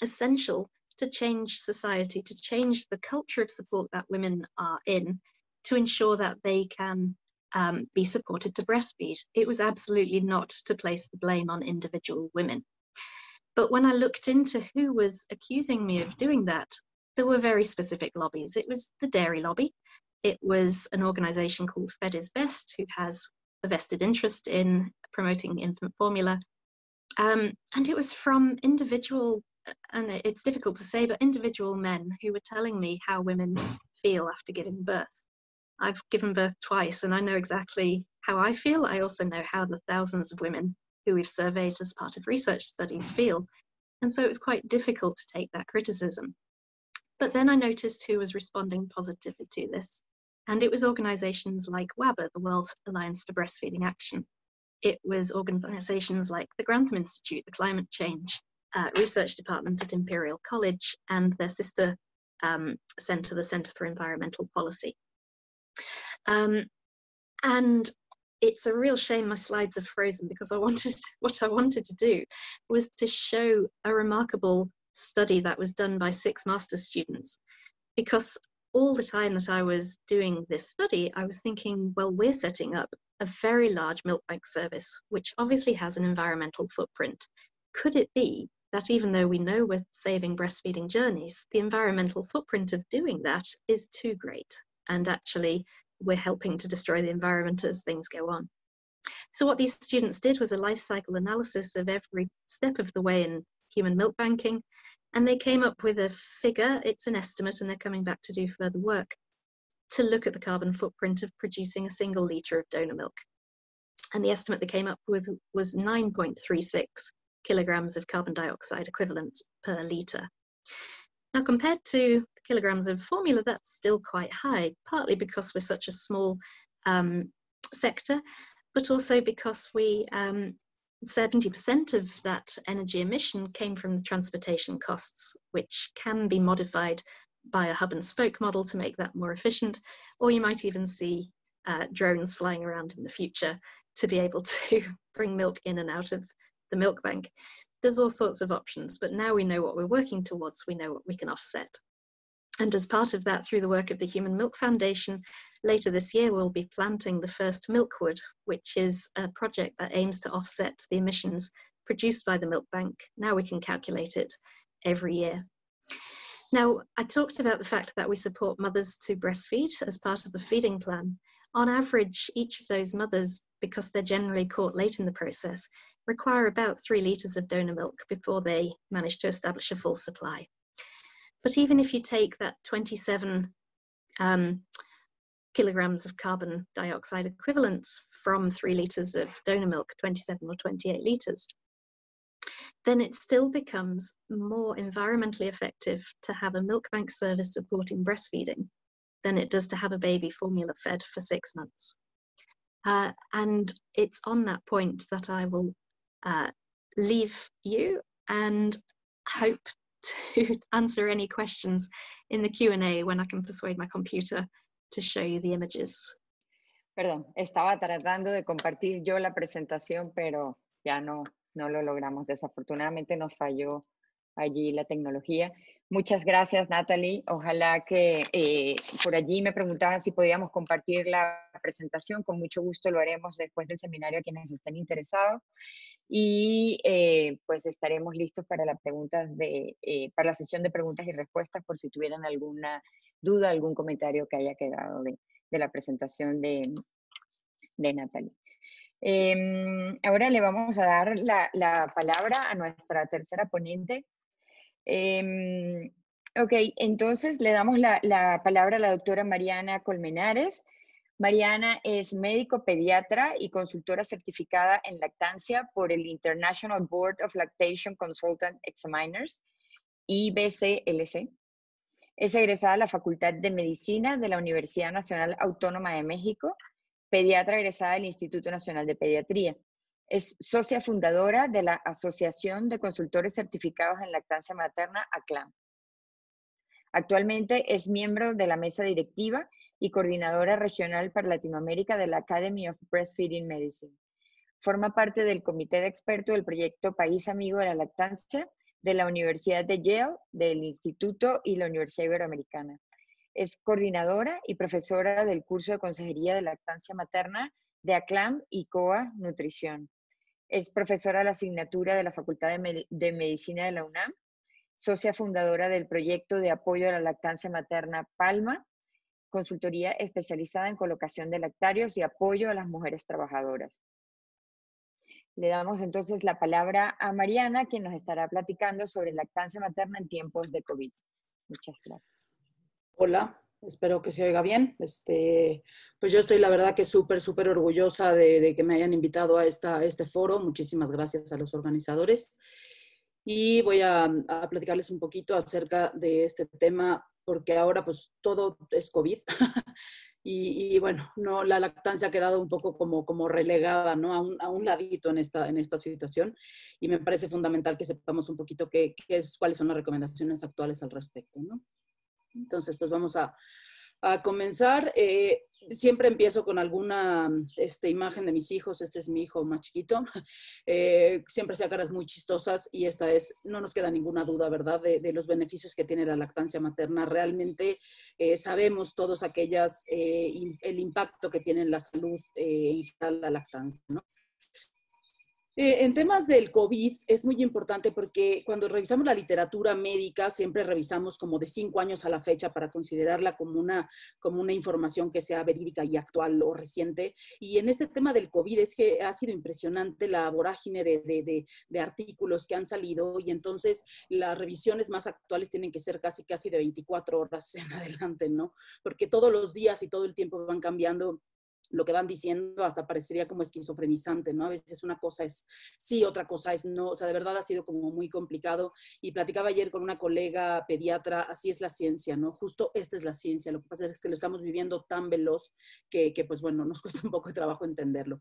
essential to change society, to change the culture of support that women are in, to ensure that they can be supported to breastfeed. It was absolutely not to place the blame on individual women. But when I looked into who was accusing me of doing that, there were very specific lobbies. It was the dairy lobby. It was an organisation called Fed is Best, who has a vested interest in promoting infant formula. And it was from individual, and it's difficult to say, but individual men who were telling me how women feel after giving birth. I've given birth twice and I know exactly how I feel. I also know how the thousands of women who we've surveyed as part of research studies feel. And so it was quite difficult to take that criticism. But then I noticed who was responding positively to this. And it was organisations like WABA, the World Alliance for Breastfeeding Action. It was organisations like the Grantham Institute, the Climate Change Research Department at Imperial College, and their sister centre, the Centre for Environmental Policy. And it's a real shame my slides are frozen, because what I wanted to do was to show a remarkable study that was done by 6 master's students. Because all the time that I was doing this study, I was thinking, well, we're setting up a very large milk bank service, which obviously has an environmental footprint. Could it be that even though we know we're saving breastfeeding journeys, the environmental footprint of doing that is too great? And actually, we're helping to destroy the environment as things go on. So what these students did was a life cycle analysis of every step of the way in human milk banking, and they came up with a figure. It's an estimate, and they're coming back to do further work to look at the carbon footprint of producing a single litre of donor milk. And the estimate they came up with was 9.36 kilograms of carbon dioxide equivalent per litre. Now, compared to kilograms of formula, that's still quite high, partly because we're such a small sector, but also because we 70% of that energy emission came from the transportation costs, which can be modified by a hub and spoke model to make that more efficient, or you might even see drones flying around in the future to be able to bring milk in and out of the milk bank. There's all sorts of options, but now we know what we're working towards, we know what we can offset. And as part of that, through the work of the Human Milk Foundation, later this year we'll be planting the first milkwood, which is a project that aims to offset the emissions produced by the milk bank. Now we can calculate it every year. Now, I talked about the fact that we support mothers to breastfeed as part of the feeding plan. On average, each of those mothers, because they're generally caught late in the process, require about 3 litres of donor milk before they manage to establish a full supply. But even if you take that 27 kilograms of carbon dioxide equivalents from 3 litres of donor milk, 27 or 28 litres, then it still becomes more environmentally effective to have a milk bank service supporting breastfeeding than it does to have a baby formula fed for 6 months. And it's on that point that I will leave you and hope to answer any questions in the Q&A when I can persuade my computer to show you the images. Perdón, estaba tratando de compartir yo la presentación, pero ya no lo logramos. Desafortunadamente nos falló allí la tecnología. Muchas gracias, Natalie. Ojalá que por allí me preguntaban si podíamos compartir la presentación. Con mucho gusto lo haremos después del seminario a quienes estén interesados. Y pues estaremos listos para, para la sesión de preguntas y respuestas por si tuvieran alguna duda, algún comentario que haya quedado de la presentación de Natalie. Ahora le vamos a dar la palabra a nuestra tercera ponente. Ok, entonces le damos la palabra a la doctora Mariana Colmenares. Mariana es médico pediatra y consultora certificada en lactancia por el International Board of Lactation Consultant Examiners, IBCLC. Es egresada de la Facultad de Medicina de la Universidad Nacional Autónoma de México, pediatra egresada del Instituto Nacional de Pediatría. Es socia fundadora de la Asociación de Consultores Certificados en Lactancia Materna, ACLAM. Actualmente es miembro de la mesa directiva y coordinadora regional para Latinoamérica de la Academy of Breastfeeding Medicine. Forma parte del comité de expertos del proyecto País Amigo de la Lactancia de la Universidad de Yale, del Instituto y la Universidad Iberoamericana. Es coordinadora y profesora del curso de Consejería de Lactancia Materna de ACLAM y COA Nutrición. Es profesora de la asignatura de la Facultad de Medicina de la UNAM, socia fundadora del proyecto de apoyo a la lactancia materna PALMA, consultoría especializada en colocación de lactarios y apoyo a las mujeres trabajadoras. Le damos entonces la palabra a Mariana, quien nos estará platicando sobre lactancia materna en tiempos de COVID. Muchas gracias. Hola, espero que se oiga bien. Pues yo estoy la verdad que súper orgullosa de que me hayan invitado a este foro. Muchísimas gracias a los organizadores. Y voy a platicarles un poquito acerca de este tema, porque ahora pues todo es COVID. Y bueno, no, la lactancia ha quedado un poco como relegada, ¿no? a un ladito en esta situación. Y me parece fundamental que sepamos un poquito cuáles son las recomendaciones actuales al respecto, ¿no? Entonces, pues vamos a comenzar. Siempre empiezo con alguna imagen de mis hijos. Este es mi hijo más chiquito. Siempre hacía caras muy chistosas y no nos queda ninguna duda, ¿verdad?, de los beneficios que tiene la lactancia materna. Realmente sabemos todos el impacto que tiene en la salud en general la lactancia, ¿no? En temas del COVID es muy importante porque cuando revisamos la literatura médica siempre revisamos como de 5 años a la fecha para considerarla como una información que sea verídica y actual o reciente. Y en este tema del COVID es que ha sido impresionante la vorágine de artículos que han salido, y entonces las revisiones más actuales tienen que ser casi de 24 horas en adelante, ¿no? Porque todos los días y todo el tiempo van cambiando lo que van diciendo, hasta parecería como esquizofrenizante, ¿no? A veces una cosa es sí, otra cosa es no. O sea, de verdad ha sido como muy complicado. Y platicaba ayer con una colega pediatra, así es la ciencia, ¿no? Justo esta es la ciencia. Lo que pasa es que lo estamos viviendo tan veloz que pues bueno, nos cuesta un poco de trabajo entenderlo.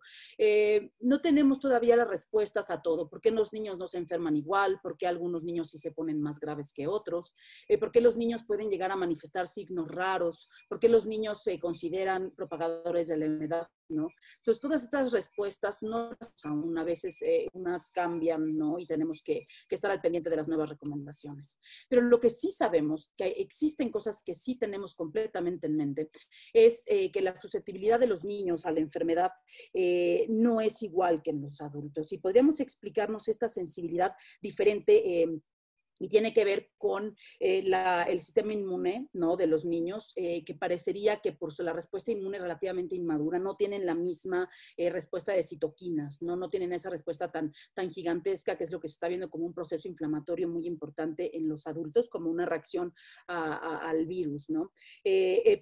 No tenemos todavía las respuestas a todo. ¿Por qué los niños no se enferman igual? ¿Por qué algunos niños sí se ponen más graves que otros? ¿Por qué los niños pueden llegar a manifestar signos raros? ¿Por qué los niños se consideran propagadores de la enfermedad, ¿no? Entonces, todas estas respuestas no aún a veces unas cambian, ¿no? Y tenemos que estar al pendiente de las nuevas recomendaciones. Pero lo que sí sabemos, que existen cosas que sí tenemos completamente en mente, es que la susceptibilidad de los niños a la enfermedad no es igual que en los adultos. Y podríamos explicarnos esta sensibilidad diferente y tiene que ver con el sistema inmune, ¿no?, de los niños, que parecería que por la respuesta inmune relativamente inmadura no tienen la misma respuesta de citoquinas, no tienen esa respuesta tan gigantesca, que es lo que se está viendo como un proceso inflamatorio muy importante en los adultos, como una reacción al virus, ¿no?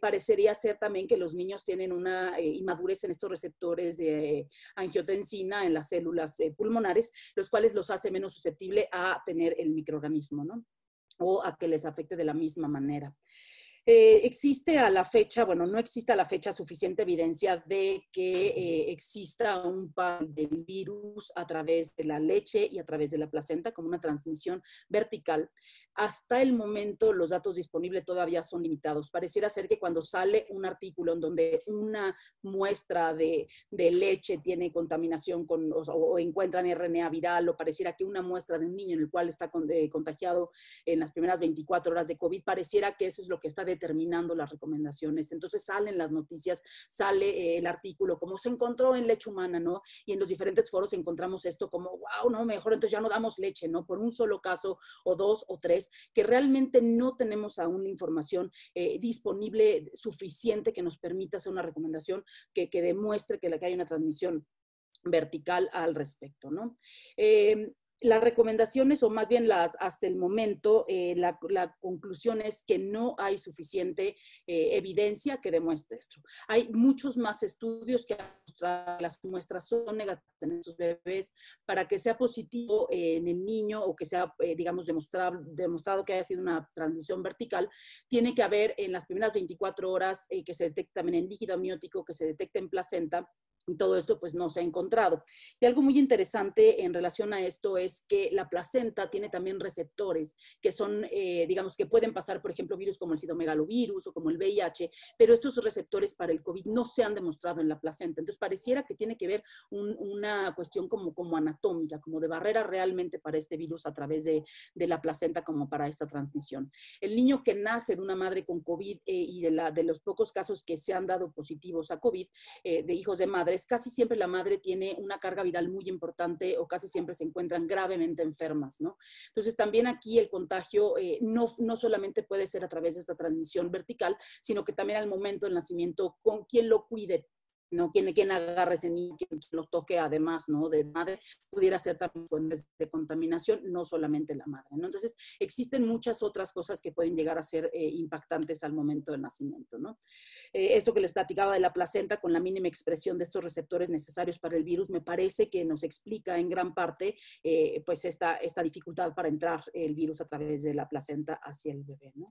Parecería ser también que los niños tienen una inmadurez en estos receptores de angiotensina en las células pulmonares, los cuales los hace menos susceptible a tener el microorganismo, ¿no? O a que les afecte de la misma manera. Existe a la fecha, bueno, no existe a la fecha suficiente evidencia de que exista un paso del virus a través de la leche y a través de la placenta como una transmisión vertical. Hasta el momento los datos disponibles todavía son limitados. Pareciera ser que cuando sale un artículo en donde una muestra de leche tiene contaminación o encuentran RNA viral, o pareciera que una muestra de un niño en el cual está contagiado en las primeras 24 horas de COVID, pareciera que eso es lo que está determinando las recomendaciones. Entonces salen las noticias, sale el artículo, como se encontró en leche humana, ¿no? Y en los diferentes foros encontramos esto como, wow, no, mejor entonces ya no damos leche, ¿no? Por un solo caso, o dos, o tres, que realmente no tenemos aún la información disponible suficiente que nos permita hacer una recomendación que demuestre que hay una transmisión vertical al respecto, ¿no? Las recomendaciones, o más bien hasta el momento, la conclusión es que no hay suficiente evidencia que demuestre esto. Hay muchos más estudios que las muestras son negativas en esos bebés para que sea positivo en el niño, o que sea, digamos, demostrado que haya sido una transmisión vertical. Tiene que haber en las primeras 24 horas que se detecte también en líquido amniótico, que se detecte en placenta, y todo esto pues no se ha encontrado. Y algo muy interesante en relación a esto es que la placenta tiene también receptores que son, digamos, que pueden pasar, por ejemplo, virus como el citomegalovirus o como el VIH, pero estos receptores para el COVID no se han demostrado en la placenta. Entonces pareciera que tiene que ver una cuestión como anatómica, como de barrera realmente para este virus a través de la placenta como para esta transmisión. El niño que nace de una madre con COVID y de los pocos casos que se han dado positivos a COVID, de hijos de madre, casi siempre la madre tiene una carga viral muy importante, o casi siempre se encuentran gravemente enfermas, ¿no? Entonces también aquí el contagio no solamente puede ser a través de esta transmisión vertical, sino que también al momento del nacimiento, con quien lo cuide, ¿no? Quien agarre ese niño, quien lo toque, además, ¿no? De madre, pudiera ser también fuentes de contaminación, no solamente la madre, ¿no? Entonces, existen muchas otras cosas que pueden llegar a ser impactantes al momento del nacimiento, ¿no? Esto que les platicaba de la placenta, con la mínima expresión de estos receptores necesarios para el virus, me parece que nos explica en gran parte, pues, esta dificultad para entrar el virus a través de la placenta hacia el bebé, ¿no?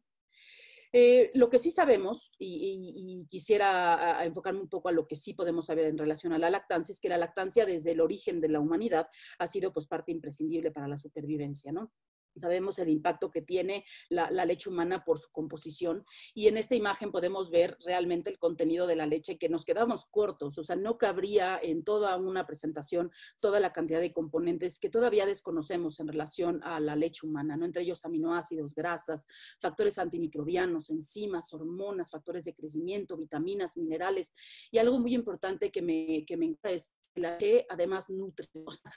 Lo que sí sabemos, y quisiera enfocarme un poco a lo que sí podemos saber en relación a la lactancia, es que la lactancia desde el origen de la humanidad ha sido, pues, parte imprescindible para la supervivencia, ¿no? Sabemos el impacto que tiene la leche humana por su composición, y en esta imagen podemos ver realmente el contenido de la leche, que nos quedamos cortos, o sea, no cabría en toda una presentación toda la cantidad de componentes que todavía desconocemos en relación a la leche humana, ¿no? Entre ellos aminoácidos, grasas, factores antimicrobianos, enzimas, hormonas, factores de crecimiento, vitaminas, minerales, y algo muy importante que me encanta es que la leche además nutre, o sea,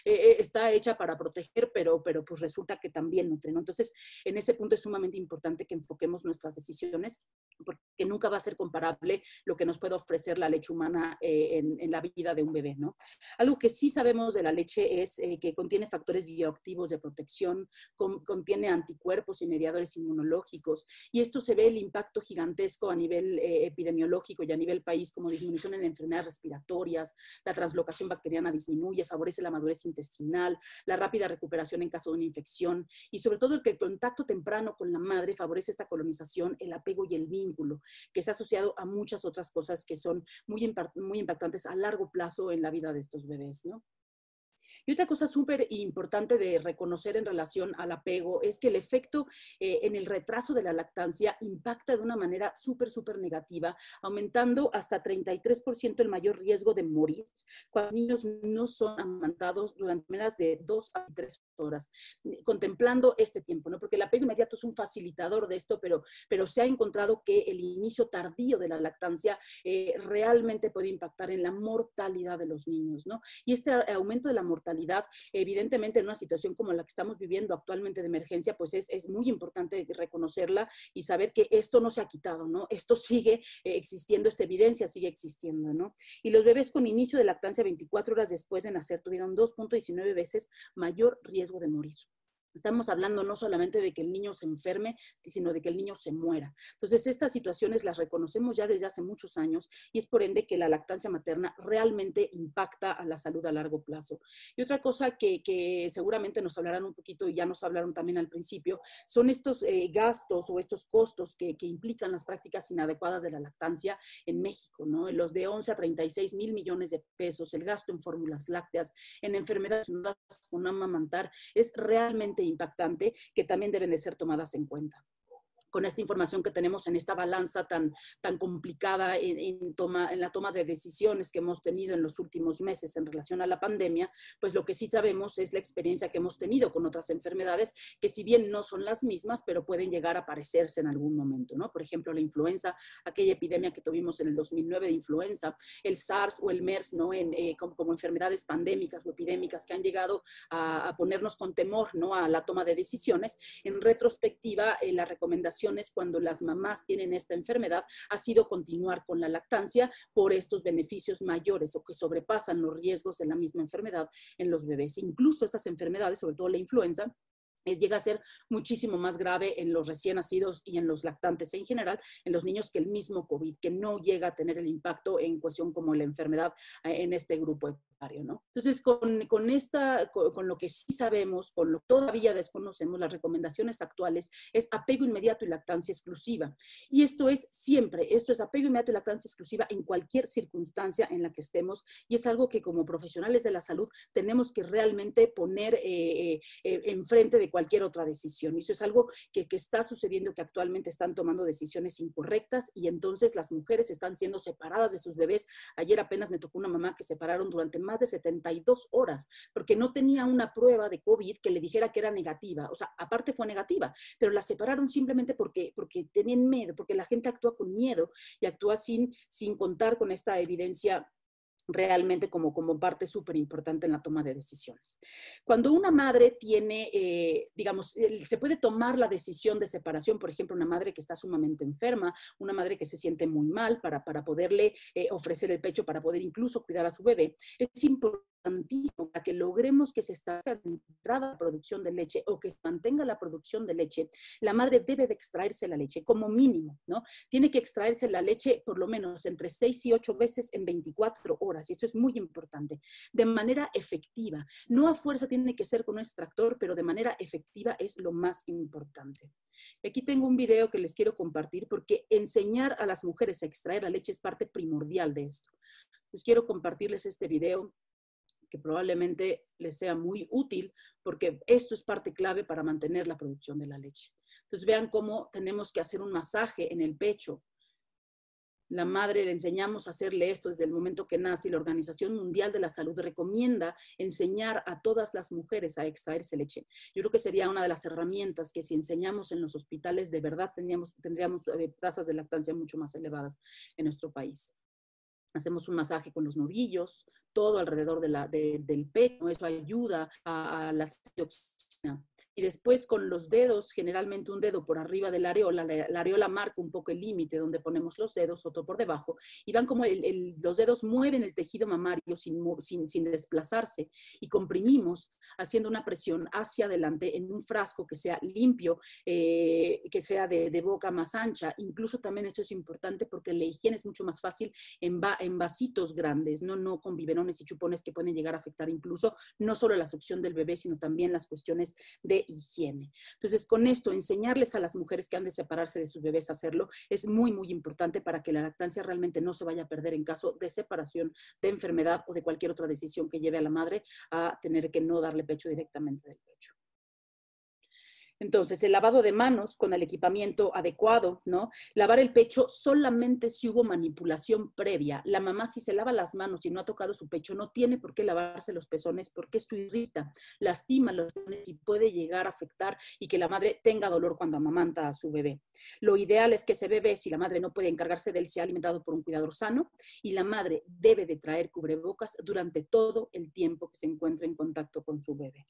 está hecha para proteger, pero pues resulta que también nutre, ¿no? Entonces, en ese punto es sumamente importante que enfoquemos nuestras decisiones, porque nunca va a ser comparable lo que nos puede ofrecer la leche humana en la vida de un bebé, ¿no? Algo que sí sabemos de la leche es que contiene factores bioactivos de protección, contiene anticuerpos y mediadores inmunológicos, y esto se ve el impacto gigantesco a nivel epidemiológico y a nivel país, como disminución en enfermedades respiratorias, la translocación bacteriana disminuye, favorece la madurez intestinal, la rápida recuperación en caso de una infección, y sobre todo el que el contacto temprano con la madre favorece esta colonización, el apego y el vínculo, que es asociado a muchas otras cosas que son muy impactantes a largo plazo en la vida de estos bebés, ¿no? Y otra cosa súper importante de reconocer en relación al apego es que el efecto en el retraso de la lactancia impacta de una manera súper negativa, aumentando hasta 33% el mayor riesgo de morir cuando niños no son amamantados durante menos de 2 a 3 horas, contemplando este tiempo, ¿no? Porque el apego inmediato es un facilitador de esto, pero se ha encontrado que el inicio tardío de la lactancia realmente puede impactar en la mortalidad de los niños, ¿no? Y este aumento de la mortalidad, evidentemente en una situación como la que estamos viviendo actualmente de emergencia, pues es muy importante reconocerla y saber que esto no se ha quitado, ¿no? Esto sigue existiendo, esta evidencia sigue existiendo, ¿no? Y los bebés con inicio de lactancia 24 horas después de nacer tuvieron 2.19 veces mayor riesgo de morir. Estamos hablando no solamente de que el niño se enferme, sino de que el niño se muera. Entonces, estas situaciones las reconocemos ya desde hace muchos años y es por ende que la lactancia materna realmente impacta a la salud a largo plazo. Y otra cosa que seguramente nos hablarán un poquito, y ya nos hablaron también al principio, son estos gastos o estos costos que implican las prácticas inadecuadas de la lactancia en México, ¿no? Los de 11 a 36 mil millones de pesos, el gasto en fórmulas lácteas, en enfermedades con amamantar, es realmente impactante, que también deben de ser tomadas en cuenta. Con esta información que tenemos en esta balanza tan complicada en la toma de decisiones que hemos tenido en los últimos meses en relación a la pandemia, pues lo que sí sabemos es la experiencia que hemos tenido con otras enfermedades que si bien no son las mismas, pero pueden llegar a parecerse en algún momento, ¿no? Por ejemplo, la influenza, aquella epidemia que tuvimos en el 2009 de influenza, el SARS o el MERS, ¿no? Como enfermedades pandémicas o epidémicas que han llegado a ponernos con temor, ¿no? A la toma de decisiones. En retrospectiva, la recomendación cuando las mamás tienen esta enfermedad ha sido continuar con la lactancia por estos beneficios mayores o que sobrepasan los riesgos de la misma enfermedad en los bebés. Incluso estas enfermedades, sobre todo la influenza, llega a ser muchísimo más grave en los recién nacidos y en los lactantes en general, en los niños, que el mismo COVID, que no llega a tener el impacto en cuestión como la enfermedad en este grupo etario, ¿no? Entonces, con lo que sí sabemos, con lo que todavía desconocemos, las recomendaciones actuales es apego inmediato y lactancia exclusiva. Y esto es siempre, esto es apego inmediato y lactancia exclusiva en cualquier circunstancia en la que estemos, y es algo que como profesionales de la salud tenemos que realmente poner enfrente de cualquier otra decisión. Y eso es algo que está sucediendo, que actualmente están tomando decisiones incorrectas y entonces las mujeres están siendo separadas de sus bebés. Ayer apenas me tocó una mamá que separaron durante más de 72 horas porque no tenía una prueba de COVID que le dijera que era negativa. O sea, aparte fue negativa, pero la separaron simplemente porque tenían miedo, porque la gente actúa con miedo y actúa sin contar con esta evidencia realmente como parte súper importante en la toma de decisiones. Cuando una madre tiene, digamos, se puede tomar la decisión de separación, por ejemplo, una madre que está sumamente enferma, una madre que se siente muy mal para poderle ofrecer el pecho, para poder incluso cuidar a su bebé, es importantísimo para que logremos que se establezca la entrada a la producción de leche o que se mantenga la producción de leche. La madre debe de extraerse la leche como mínimo, ¿no? Tiene que extraerse la leche por lo menos entre 6 y 8 veces en 24 horas, y esto es muy importante, de manera efectiva. No a fuerza tiene que ser con un extractor, pero de manera efectiva es lo más importante. Aquí tengo un video que les quiero compartir porque enseñar a las mujeres a extraer la leche es parte primordial de esto. Pues quiero compartirles este video que probablemente les sea muy útil porque esto es parte clave para mantener la producción de la leche. Entonces vean cómo tenemos que hacer un masaje en el pecho. La madre le enseñamos a hacerle esto desde el momento que nace y la Organización Mundial de la Salud recomienda enseñar a todas las mujeres a extraerse leche. Yo creo que sería una de las herramientas que si enseñamos en los hospitales de verdad tendríamos tasas de lactancia mucho más elevadas en nuestro país. Hacemos un masaje con los nudillos, todo alrededor del pecho, eso ayuda a la oxitocina. Y después con los dedos, generalmente un dedo por arriba de la areola marca un poco el límite donde ponemos los dedos, otro por debajo, y van como los dedos mueven el tejido mamario sin desplazarse, y comprimimos haciendo una presión hacia adelante en un frasco que sea limpio, que sea de boca más ancha. Incluso también esto es importante porque la higiene es mucho más fácil en vasitos grandes, no con biberones y chupones que pueden llegar a afectar incluso no solo la succión del bebé, sino también las cuestiones de higiene. Entonces, con esto, enseñarles a las mujeres que han de separarse de sus bebés a hacerlo es muy, muy importante para que la lactancia realmente no se vaya a perder en caso de separación, de enfermedad o de cualquier otra decisión que lleve a la madre a tener que no darle pecho directamente del pecho. Entonces, el lavado de manos con el equipamiento adecuado, ¿no? Lavar el pecho solamente si hubo manipulación previa. La mamá, si se lava las manos y no ha tocado su pecho, no tiene por qué lavarse los pezones porque esto irrita, lastima los pezones y puede llegar a afectar y que la madre tenga dolor cuando amamanta a su bebé. Lo ideal es que ese bebé, si la madre no puede encargarse de él, sea alimentado por un cuidador sano, y la madre debe de traer cubrebocas durante todo el tiempo que se encuentre en contacto con su bebé.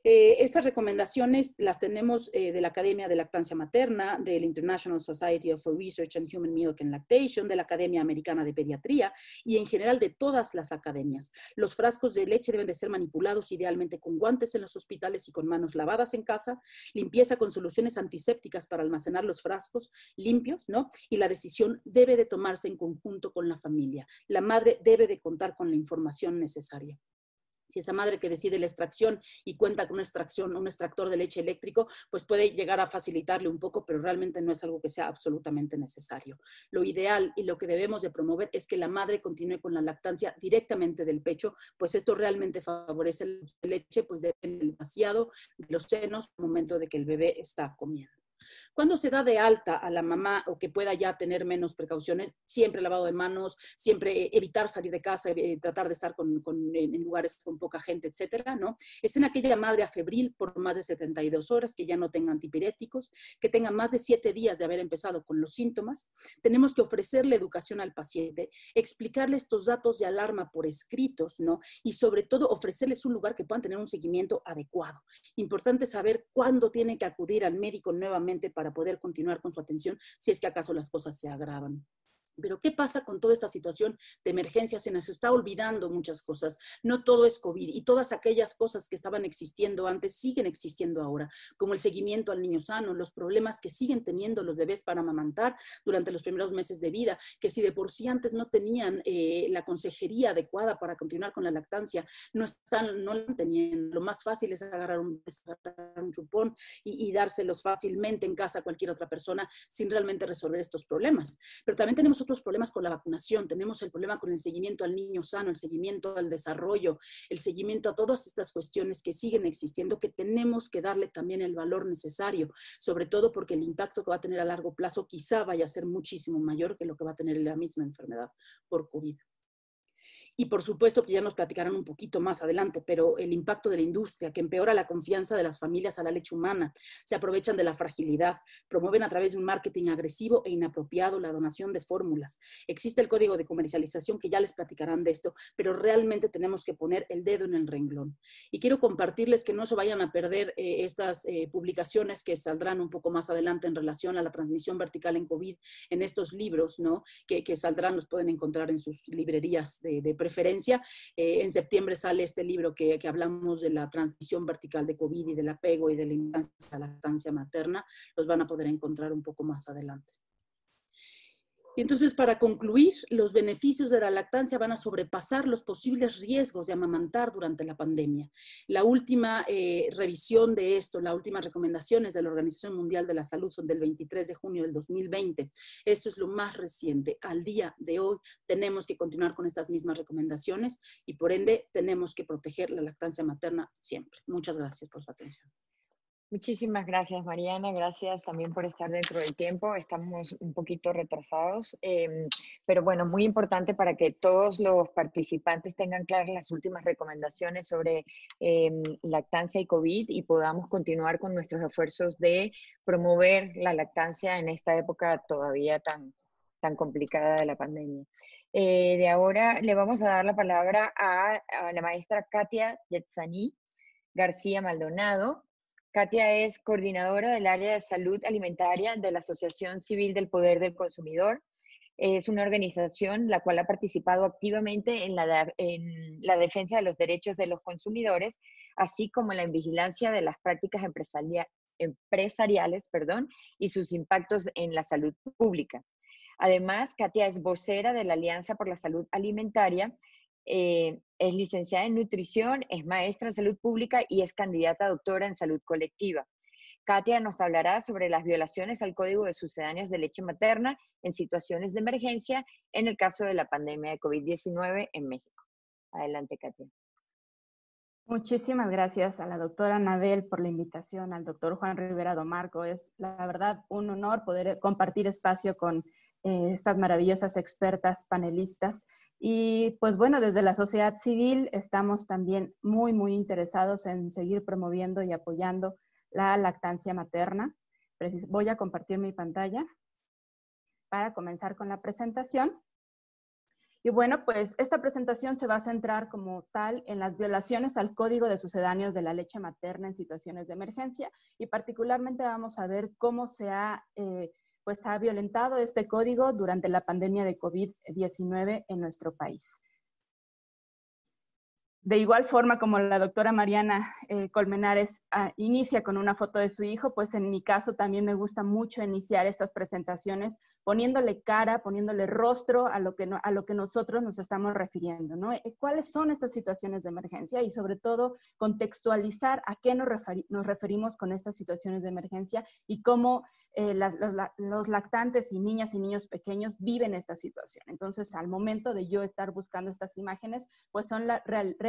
Estas recomendaciones las tenemos de la Academia de Lactancia Materna, del International Society for Research on Human Milk and Lactation, de la Academia Americana de Pediatría y en general de todas las academias. Los frascos de leche deben de ser manipulados idealmente con guantes en los hospitales y con manos lavadas en casa, limpieza con soluciones antisépticas para almacenar los frascos limpios, ¿no? Y la decisión debe de tomarse en conjunto con la familia. La madre debe de contar con la información necesaria. Si esa madre que decide la extracción y cuenta con un extractor de leche eléctrico, pues puede llegar a facilitarle un poco, pero realmente no es algo que sea absolutamente necesario. Lo ideal y lo que debemos de promover es que la madre continúe con la lactancia directamente del pecho, pues esto realmente favorece la leche, pues del vaciado de los senos al momento de que el bebé está comiendo. Cuando se da de alta a la mamá o que pueda ya tener menos precauciones, siempre lavado de manos, siempre evitar salir de casa, tratar de estar en lugares con poca gente, etcétera, ¿no? Es en aquella madre afebril por más de 72 horas, que ya no tenga antipiréticos, que tenga más de 7 días de haber empezado con los síntomas. Tenemos que ofrecerle educación al paciente, explicarle estos datos de alarma por escritos, ¿no? Y sobre todo ofrecerles un lugar que puedan tener un seguimiento adecuado. Importante saber cuándo tienen que acudir al médico nuevamente para poder continuar con su atención si es que acaso las cosas se agravan. Pero ¿qué pasa con toda esta situación de emergencia? Se nos está olvidando muchas cosas. No todo es COVID y todas aquellas cosas que estaban existiendo antes siguen existiendo ahora, como el seguimiento al niño sano, los problemas que siguen teniendo los bebés para amamantar durante los primeros meses de vida, que si de por sí antes no tenían la consejería adecuada para continuar con la lactancia, no la han teniendo. Lo más fácil es agarrar un chupón y dárselos fácilmente en casa a cualquier otra persona sin realmente resolver estos problemas. Pero también tenemos otros problemas con la vacunación, tenemos el problema con el seguimiento al niño sano, el seguimiento al desarrollo, el seguimiento a todas estas cuestiones que siguen existiendo, que tenemos que darle también el valor necesario, sobre todo porque el impacto que va a tener a largo plazo quizá vaya a ser muchísimo mayor que lo que va a tener la misma enfermedad por COVID. Y por supuesto que ya nos platicarán un poquito más adelante, pero el impacto de la industria que empeora la confianza de las familias a la leche humana, se aprovechan de la fragilidad, promueven a través de un marketing agresivo e inapropiado la donación de fórmulas. Existe el código de comercialización que ya les platicarán de esto, pero realmente tenemos que poner el dedo en el renglón. Y quiero compartirles que no se vayan a perder estas publicaciones que saldrán un poco más adelante en relación a la transmisión vertical en COVID en estos libros, ¿no? Que saldrán, los pueden encontrar en sus librerías de preferencia. En septiembre sale este libro que hablamos de la transmisión vertical de COVID y del apego y de la infancia a la lactancia materna. Los van a poder encontrar un poco más adelante. Y entonces, para concluir, los beneficios de la lactancia van a sobrepasar los posibles riesgos de amamantar durante la pandemia. La última revisión de esto, las últimas recomendaciones de la Organización Mundial de la Salud son del 23 de junio del 2020. Esto es lo más reciente. Al día de hoy tenemos que continuar con estas mismas recomendaciones y por ende tenemos que proteger la lactancia materna siempre. Muchas gracias por su atención. Muchísimas gracias, Mariana. Gracias también por estar dentro del tiempo. Estamos un poquito retrasados, pero bueno, muy importante para que todos los participantes tengan claras las últimas recomendaciones sobre lactancia y COVID y podamos continuar con nuestros esfuerzos de promover la lactancia en esta época todavía tan complicada de la pandemia. De ahora le vamos a dar la palabra a la maestra Katia Yetzani García Maldonado. Katia es coordinadora del área de salud alimentaria de la Asociación Civil del Poder del Consumidor. Es una organización la cual ha participado activamente en la defensa de los derechos de los consumidores, así como en la vigilancia de las prácticas empresariales, y sus impactos en la salud pública. Además, Katia es vocera de la Alianza por la Salud Alimentaria. Es licenciada en nutrición, es maestra en salud pública y es candidata a doctora en salud colectiva. Katia nos hablará sobre las violaciones al Código de Sucedáneos de Leche Materna en situaciones de emergencia en el caso de la pandemia de COVID-19 en México. Adelante, Katia. Muchísimas gracias a la doctora Anabel por la invitación, al doctor Juan Rivera Domarco. Es la verdad un honor poder compartir espacio con estas maravillosas expertas panelistas. Y pues bueno, desde la sociedad civil estamos también muy interesados en seguir promoviendo y apoyando la lactancia materna. Voy a compartir mi pantalla para comenzar con la presentación. Y bueno, pues esta presentación se va a centrar como tal en las violaciones al Código de Sucedáneos de la Leche Materna en situaciones de emergencia, y particularmente vamos a ver cómo se ha violentado este código durante la pandemia de COVID-19 en nuestro país. De igual forma como la doctora Mariana Colmenares inicia con una foto de su hijo, pues en mi caso también me gusta mucho iniciar estas presentaciones poniéndole cara, poniéndole rostro a lo que nosotros nos estamos refiriendo, ¿no? ¿Cuáles son estas situaciones de emergencia? Y sobre todo contextualizar a qué nos referimos con estas situaciones de emergencia y cómo los lactantes y niños pequeños viven esta situación. Entonces, al momento de yo estar buscando estas imágenes, pues son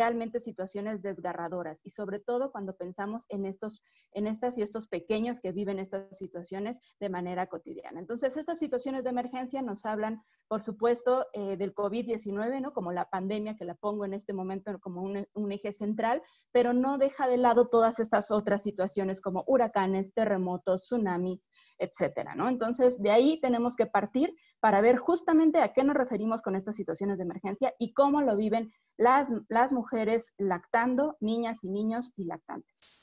realmente situaciones desgarradoras, y sobre todo cuando pensamos en estas y estos pequeños que viven estas situaciones de manera cotidiana. Entonces, estas situaciones de emergencia nos hablan, por supuesto, del COVID-19, ¿no? Como la pandemia, que la pongo en este momento como un eje central, pero no deja de lado todas estas otras situaciones como huracanes, terremotos, tsunamis, etcétera, ¿no? Entonces, de ahí tenemos que partir para ver justamente a qué nos referimos con estas situaciones de emergencia y cómo lo viven las mujeres lactando, niñas y niños y lactantes.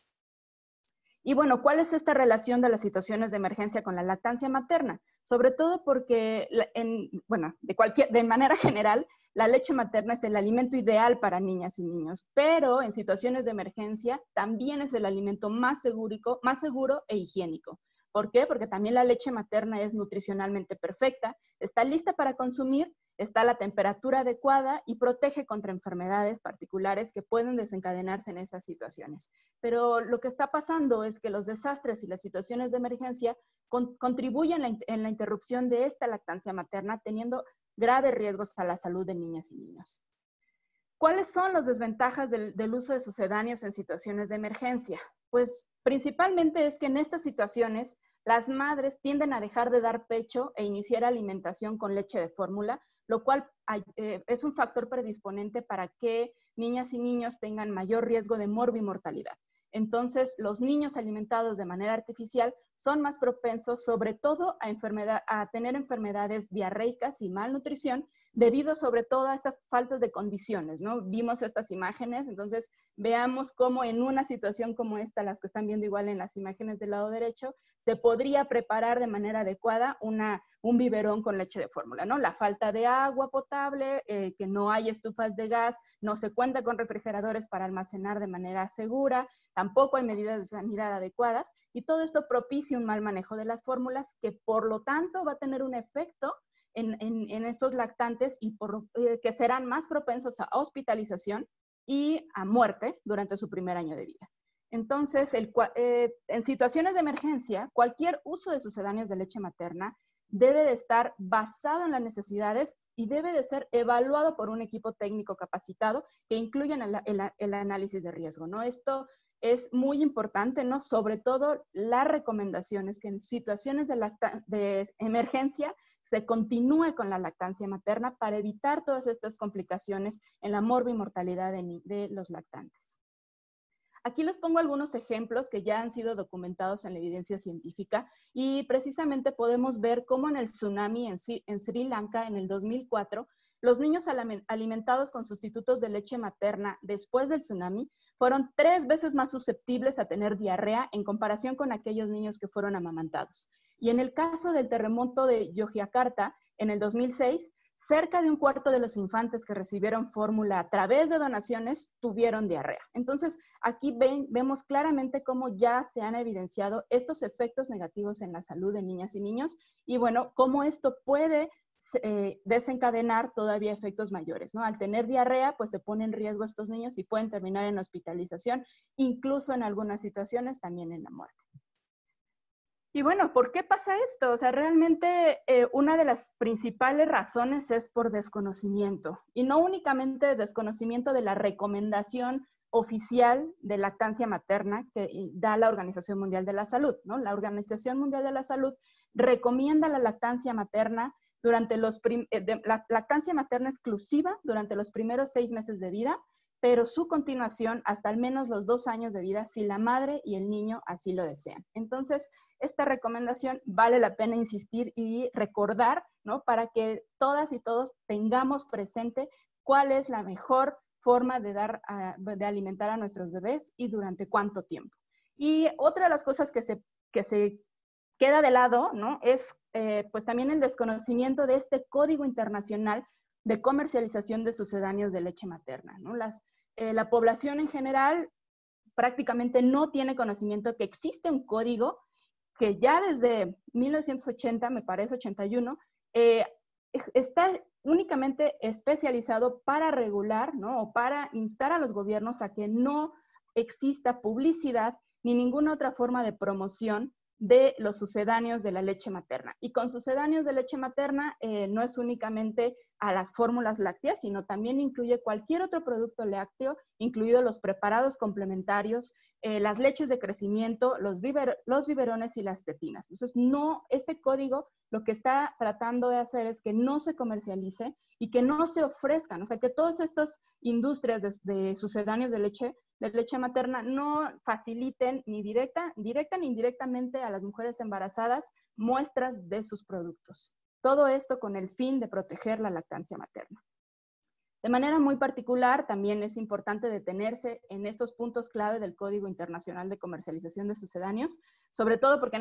Y bueno, ¿cuál es esta relación de las situaciones de emergencia con la lactancia materna? Sobre todo porque, de manera general, la leche materna es el alimento ideal para niñas y niños, pero en situaciones de emergencia también es el alimento más seguro e higiénico. ¿Por qué? Porque también la leche materna es nutricionalmente perfecta, está lista para consumir, está a la temperatura adecuada y protege contra enfermedades particulares que pueden desencadenarse en esas situaciones. Pero lo que está pasando es que los desastres y las situaciones de emergencia contribuyen en la interrupción de esta lactancia materna, teniendo graves riesgos a la salud de niñas y niños. ¿Cuáles son las desventajas del uso de sucedáneos en situaciones de emergencia? Pues principalmente es que en estas situaciones las madres tienden a dejar de dar pecho e iniciar alimentación con leche de fórmula, lo cual es un factor predisponente para que niñas y niños tengan mayor riesgo de morbimortalidad. Entonces, los niños alimentados de manera artificial son más propensos, sobre todo, a tener enfermedades diarreicas y malnutrición, debido sobre todo a estas faltas de condiciones, ¿no? Vimos estas imágenes, entonces veamos cómo en una situación como esta, las que están viendo igual en las imágenes del lado derecho, se podría preparar de manera adecuada un biberón con leche de fórmula, ¿no? La falta de agua potable, que no hay estufas de gas, no se cuenta con refrigeradores para almacenar de manera segura, tampoco hay medidas de sanidad adecuadas, y todo esto propicia un mal manejo de las fórmulas, que por lo tanto va a tener un efecto en estos lactantes y que serán más propensos a hospitalización y a muerte durante su primer año de vida. Entonces, en situaciones de emergencia, cualquier uso de sucedáneos de leche materna debe de estar basado en las necesidades y debe de ser evaluado por un equipo técnico capacitado que incluya el análisis de riesgo, ¿no? Esto es muy importante, ¿no? Sobre todo las recomendaciones que en situaciones de emergencia se continúe con la lactancia materna para evitar todas estas complicaciones en la morbimortalidad de los lactantes. Aquí les pongo algunos ejemplos que ya han sido documentados en la evidencia científica, y precisamente podemos ver cómo en el tsunami en Sri Lanka en el 2004, los niños alimentados con sustitutos de leche materna después del tsunami fueron 3 veces más susceptibles a tener diarrea en comparación con aquellos niños que fueron amamantados. Y en el caso del terremoto de Yogyakarta en el 2006, cerca de 1/4 de los infantes que recibieron fórmula a través de donaciones tuvieron diarrea. Entonces, aquí vemos claramente cómo ya se han evidenciado estos efectos negativos en la salud de niñas y niños, y bueno, cómo esto puede desencadenar todavía efectos mayores, ¿no? Al tener diarrea, pues se pone en riesgo a estos niños y pueden terminar en hospitalización, incluso en algunas situaciones también en la muerte. Y bueno, ¿por qué pasa esto? O sea, realmente una de las principales razones es por desconocimiento, y no únicamente desconocimiento de la recomendación oficial de lactancia materna que da la Organización Mundial de la Salud, ¿no? La Organización Mundial de la Salud recomienda la lactancia materna durante la lactancia materna exclusiva durante los primeros 6 meses de vida, pero su continuación hasta al menos los 2 años de vida si la madre y el niño así lo desean. Entonces, esta recomendación vale la pena insistir y recordar, ¿no? Para que todas y todos tengamos presente cuál es la mejor forma de alimentar a nuestros bebés y durante cuánto tiempo. Y otra de las cosas que se queda de lado, ¿no? Es pues también el desconocimiento de este Código Internacional de Comercialización de Sucedáneos de Leche Materna, ¿no? La población en general prácticamente no tiene conocimiento que existe un código que ya desde 1980, me parece 81, está únicamente especializado para regular, ¿no? O para instar a los gobiernos a que no exista publicidad ni ninguna otra forma de promoción de los sucedáneos de la leche materna. Y con sucedáneos de leche materna no es únicamente a las fórmulas lácteas, sino también incluye cualquier otro producto lácteo, incluidos los preparados complementarios, las leches de crecimiento, los biberones y las tetinas. Entonces, este código lo que está tratando de hacer es que no se comercialice y que no se ofrezcan, o sea, que todas estas industrias de sucedáneos de leche materna no faciliten ni directa ni indirectamente a las mujeres embarazadas muestras de sus productos. Todo esto con el fin de proteger la lactancia materna. De manera muy particular, también es importante detenerse en estos puntos clave del Código Internacional de Comercialización de Sucedáneos, sobre todo porque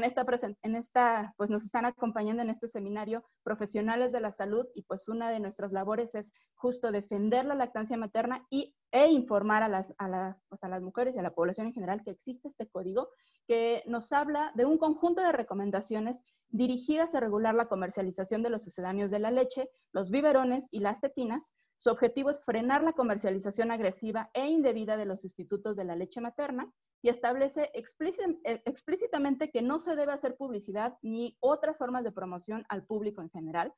pues nos están acompañando en este seminario profesionales de la salud y pues una de nuestras labores es justo defender la lactancia materna e informar a las mujeres y a la población en general que existe este código que nos habla de un conjunto de recomendaciones dirigidas a regular la comercialización de los sucedáneos de la leche, los biberones y las tetinas. Su objetivo es frenar la comercialización agresiva e indebida de los sustitutos de la leche materna y establece explícitamente que no se debe hacer publicidad ni otras formas de promoción al público en general.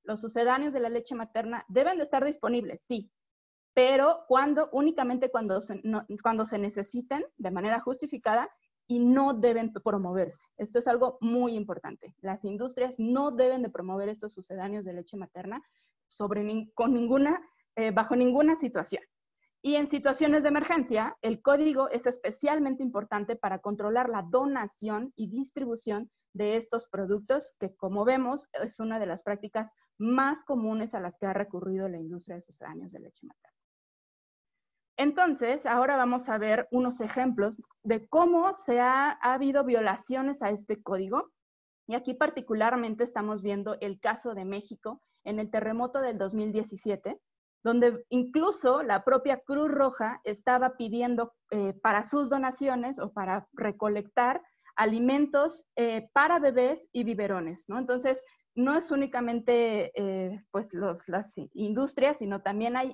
Los sucedáneos de la leche materna deben de estar disponibles, sí, pero únicamente cuando se necesiten de manera justificada y no deben promoverse. Esto es algo muy importante. Las industrias no deben de promover estos sucedáneos de leche materna bajo ninguna situación. Y en situaciones de emergencia, el código es especialmente importante para controlar la donación y distribución de estos productos, que como vemos es una de las prácticas más comunes a las que ha recurrido la industria de sucedáneos de leche materna. Entonces, ahora vamos a ver unos ejemplos de cómo ha habido violaciones a este código. Y aquí particularmente estamos viendo el caso de México en el terremoto del 2017, donde incluso la propia Cruz Roja estaba pidiendo para sus donaciones o para recolectar alimentos para bebés y biberones, ¿no? Entonces, no es únicamente pues las industrias, sino también ha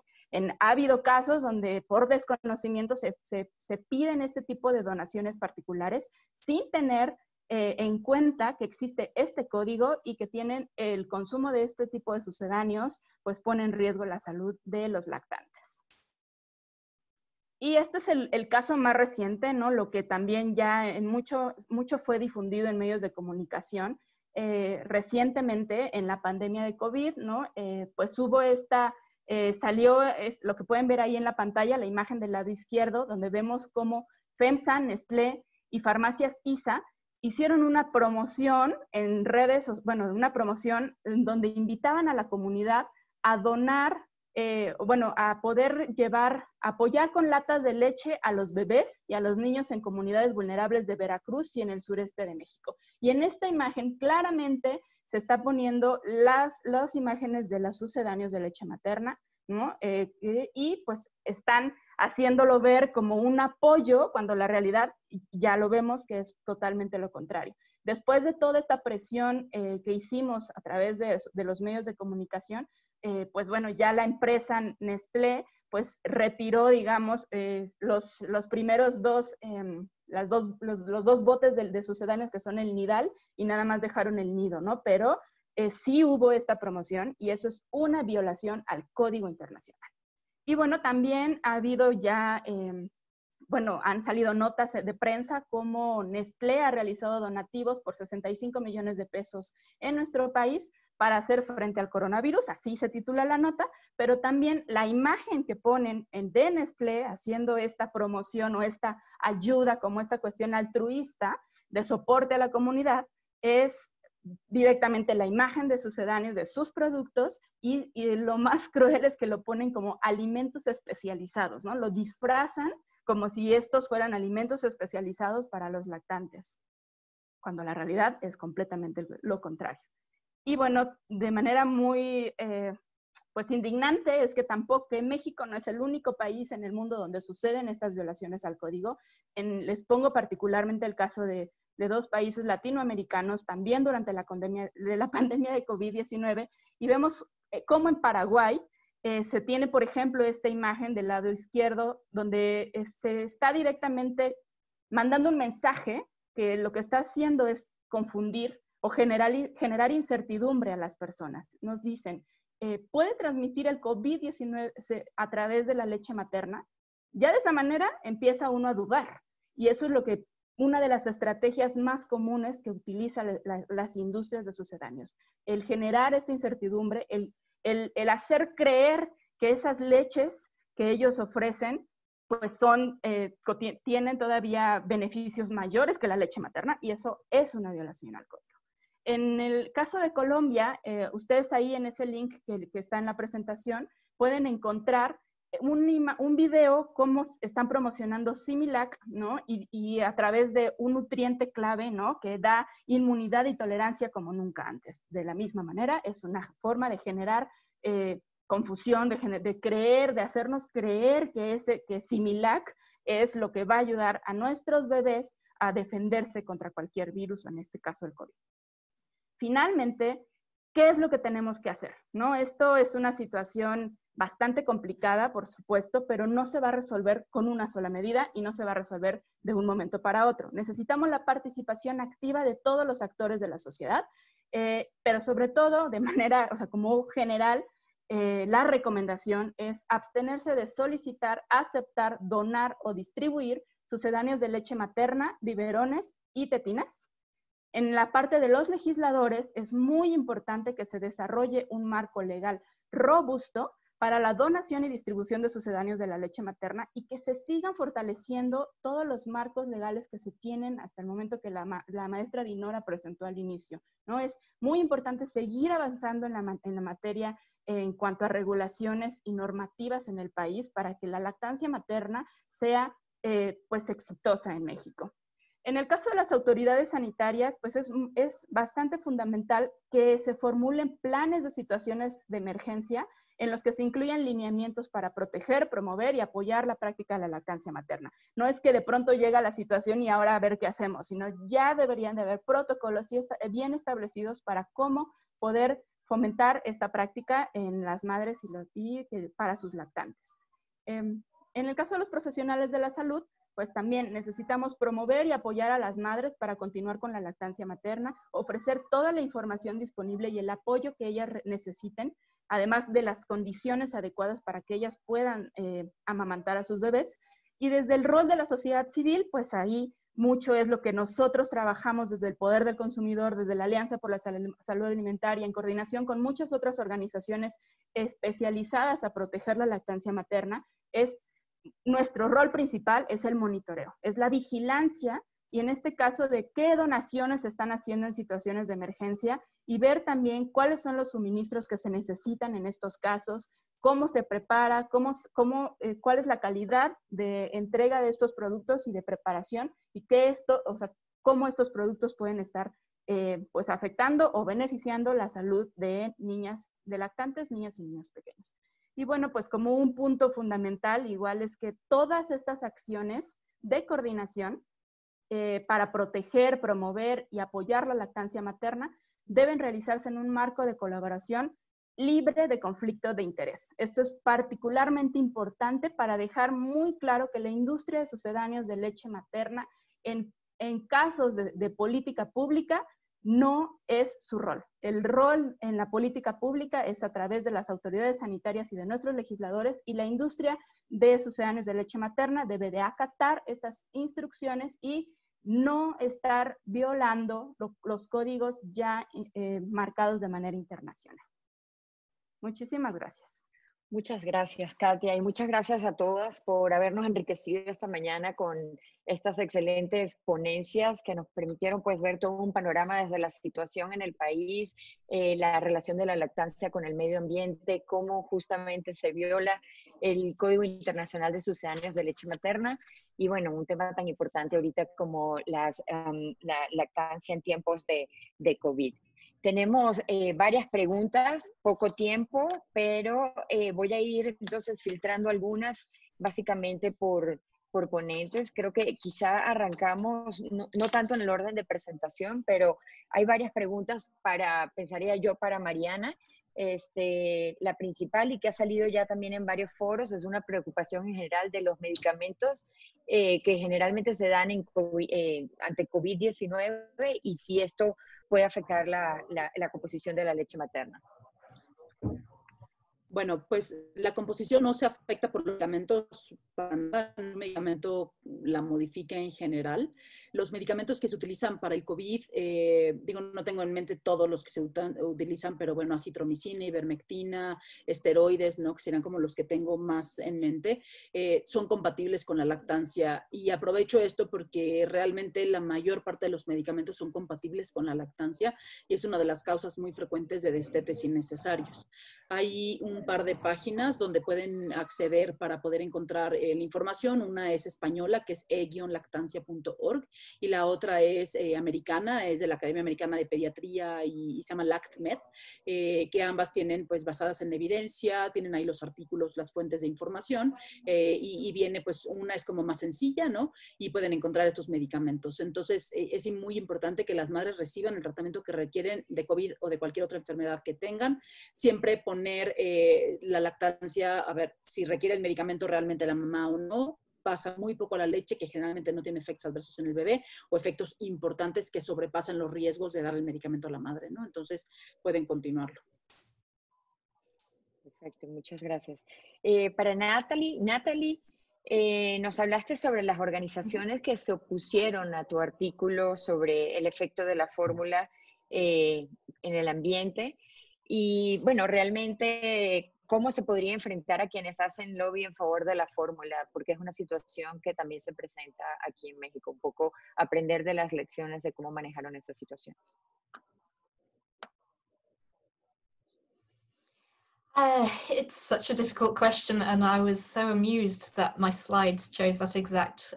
habido casos donde por desconocimiento se piden este tipo de donaciones particulares sin tener en cuenta que existe este código y que tienen el consumo de este tipo de sucedáneos, pues pone en riesgo la salud de los lactantes. Y este es el caso más reciente, ¿no? Lo que también ya mucho fue difundido en medios de comunicación. Recientemente, en la pandemia de COVID, ¿no? Pues hubo salió lo que pueden ver ahí en la pantalla, la imagen del lado izquierdo, donde vemos cómo FEMSA, Nestlé y Farmacias ISA hicieron una promoción en redes, una promoción en donde invitaban a la comunidad a donar, a poder apoyar con latas de leche a los bebés y a los niños en comunidades vulnerables de Veracruz y en el sureste de México. Y en esta imagen claramente se está poniendo las imágenes de los sucedáneos de leche materna, ¿no? Y pues están haciéndolo ver como un apoyo cuando la realidad ya lo vemos que es totalmente lo contrario. Después de toda esta presión que hicimos a través de los medios de comunicación, pues bueno, ya la empresa Nestlé pues retiró, digamos, los primeros los dos botes de sucedáneos que son el nidal y nada más dejaron el nido, ¿no? Pero sí hubo esta promoción y eso es una violación al Código Internacional. Y bueno, también ha habido ya, han salido notas de prensa como Nestlé ha realizado donativos por 65 millones de pesos en nuestro país para hacer frente al coronavirus, así se titula la nota, pero también la imagen que ponen de Nestlé haciendo esta promoción o esta ayuda como esta cuestión altruista de soporte a la comunidad es directamente la imagen de sucedáneos, de sus productos, y lo más cruel es que lo ponen como alimentos especializados, ¿no? Lo disfrazan como si estos fueran alimentos especializados para los lactantes, cuando la realidad es completamente lo contrario. Y bueno, de manera muy pues indignante es que tampoco, que México no es el único país en el mundo donde suceden estas violaciones al código. Les pongo particularmente el caso de 2 países latinoamericanos, también durante la pandemia de COVID-19, y vemos cómo en Paraguay se tiene, por ejemplo, esta imagen del lado izquierdo, donde se está directamente mandando un mensaje que lo que está haciendo es confundir o generar incertidumbre a las personas. Nos dicen, ¿puede transmitir el COVID-19 a través de la leche materna? Ya de esa manera empieza uno a dudar, y eso es lo que una de las estrategias más comunes que utilizan las industrias de sucedáneos, el generar esta incertidumbre, el hacer creer que esas leches que ellos ofrecen pues tienen todavía beneficios mayores que la leche materna, y eso es una violación al código. En el caso de Colombia, ustedes ahí en ese link que está en la presentación pueden encontrar un video cómo están promocionando Similac, ¿no? Y a través de un nutriente clave, ¿no? Que da inmunidad y tolerancia como nunca antes. De la misma manera, es una forma de generar confusión, de hacernos creer que Similac es lo que va a ayudar a nuestros bebés a defenderse contra cualquier virus, o en este caso el COVID. Finalmente, ¿qué es lo que tenemos que hacer? ¿No? Esto es una situación bastante complicada, por supuesto, pero no se va a resolver con una sola medida y no se va a resolver de un momento para otro. Necesitamos la participación activa de todos los actores de la sociedad, pero sobre todo, de manera, o sea, como general, la recomendación es abstenerse de solicitar, aceptar, donar o distribuir sucedáneos de leche materna, biberones y tetinas. En la parte de los legisladores es muy importante que se desarrolle un marco legal robusto para la donación y distribución de sucedáneos de la leche materna, y que se sigan fortaleciendo todos los marcos legales que se tienen hasta el momento que la maestra Dinora presentó al inicio, ¿no? Es muy importante seguir avanzando en la materia en cuanto a regulaciones y normativas en el país para que la lactancia materna sea pues exitosa en México. En el caso de las autoridades sanitarias, pues es bastante fundamental que se formulen planes de situaciones de emergencia en los que se incluyan lineamientos para proteger, promover y apoyar la práctica de la lactancia materna. No es que de pronto llega la situación y ahora a ver qué hacemos, sino ya deberían de haber protocolos bien establecidos para cómo poder fomentar esta práctica en las madres y para sus lactantes. En el caso de los profesionales de la salud, pues también necesitamos promover y apoyar a las madres para continuar con la lactancia materna, ofrecer toda la información disponible y el apoyo que ellas necesiten, además de las condiciones adecuadas para que ellas puedan amamantar a sus bebés. Y desde el rol de la sociedad civil, pues ahí mucho es lo que nosotros trabajamos desde el Poder del Consumidor, desde la Alianza por la Salud Alimentaria, en coordinación con muchas otras organizaciones especializadas a proteger la lactancia materna. Nuestro rol principal es el monitoreo, es la vigilancia, y en este caso de qué donaciones se están haciendo en situaciones de emergencia, y ver también cuáles son los suministros que se necesitan en estos casos, cómo se prepara, cuál es la calidad de entrega de estos productos y de preparación, y cómo estos productos pueden estar pues afectando o beneficiando la salud de niñas, de lactantes, niñas y niños pequeños. Y bueno, pues como un punto fundamental igual es que todas estas acciones de coordinación para proteger, promover y apoyar la lactancia materna deben realizarse en un marco de colaboración libre de conflicto de interés. Esto es particularmente importante para dejar muy claro que la industria de sucedáneos de leche materna en casos de política pública no es su rol. El rol en la política pública es a través de las autoridades sanitarias y de nuestros legisladores, y la industria de sucedáneos de leche materna debe de acatar estas instrucciones y no estar violando los códigos ya marcados de manera internacional. Muchísimas gracias. Muchas gracias, Katia, y muchas gracias a todas por habernos enriquecido esta mañana con estas excelentes ponencias que nos permitieron pues ver todo un panorama desde la situación en el país, la relación de la lactancia con el medio ambiente, cómo justamente se viola el Código Internacional de Sucedáneos de Leche Materna y bueno, un tema tan importante ahorita como la lactancia en tiempos de COVID. Tenemos varias preguntas, poco tiempo, pero voy a ir entonces filtrando algunas básicamente por ponentes. Creo que quizá arrancamos, no tanto en el orden de presentación, pero hay varias preguntas pensaría yo, para Mariana. La principal y que ha salido ya también en varios foros es una preocupación en general de los medicamentos que generalmente se dan ante COVID-19 y si esto puede afectar la composición de la leche materna. Bueno, pues la composición no se afecta por los medicamentos, para nada, un medicamento la modifica en general. Los medicamentos que se utilizan para el COVID, no tengo en mente todos los que se utilizan, pero bueno, acitromicina, ivermectina, esteroides, ¿no? Que serían como los que tengo más en mente, son compatibles con la lactancia. Y aprovecho esto porque realmente la mayor parte de los medicamentos son compatibles con la lactancia y es una de las causas muy frecuentes de destetes innecesarios. Hay un par de páginas donde pueden acceder para poder encontrar la información. Una es española, que es e-lactancia.org, y la otra es americana, es de la Academia Americana de Pediatría y se llama LactMed, que ambas tienen pues basadas en evidencia, tienen ahí los artículos, las fuentes de información, y viene pues una es como más sencilla, ¿no? Y pueden encontrar estos medicamentos. Entonces es muy importante que las madres reciban el tratamiento que requieren de COVID o de cualquier otra enfermedad que tengan. Siempre poner la lactancia, a ver si requiere el medicamento realmente la mamá o no. Pasa muy poco a la leche, que generalmente no tiene efectos adversos en el bebé, o efectos importantes que sobrepasan los riesgos de dar el medicamento a la madre, ¿no? Entonces, pueden continuarlo. Perfecto, muchas gracias. Para Natalie, nos hablaste sobre las organizaciones que se opusieron a tu artículo sobre el efecto de la fórmula en el ambiente. Y bueno, realmente, ¿cómo se podría enfrentar a quienes hacen lobby en favor de la fórmula? Porque es una situación que también se presenta aquí en México, un poco aprender de las lecciones de cómo manejaron esa situación. It's such a difficult question, and I was so amused that my slides chose that exact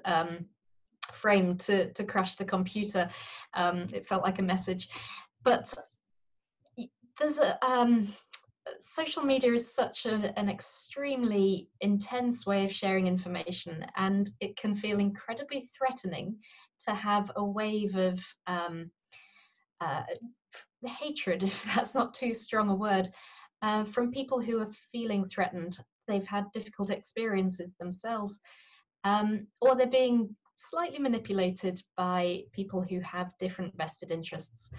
frame to crash the computer. It felt like a message. But there's social media is such an extremely intense way of sharing information, and it can feel incredibly threatening to have a wave of hatred, if that's not too strong a word, from people who are feeling threatened. They've had difficult experiences themselves, or they're being slightly manipulated by people who have different vested interests.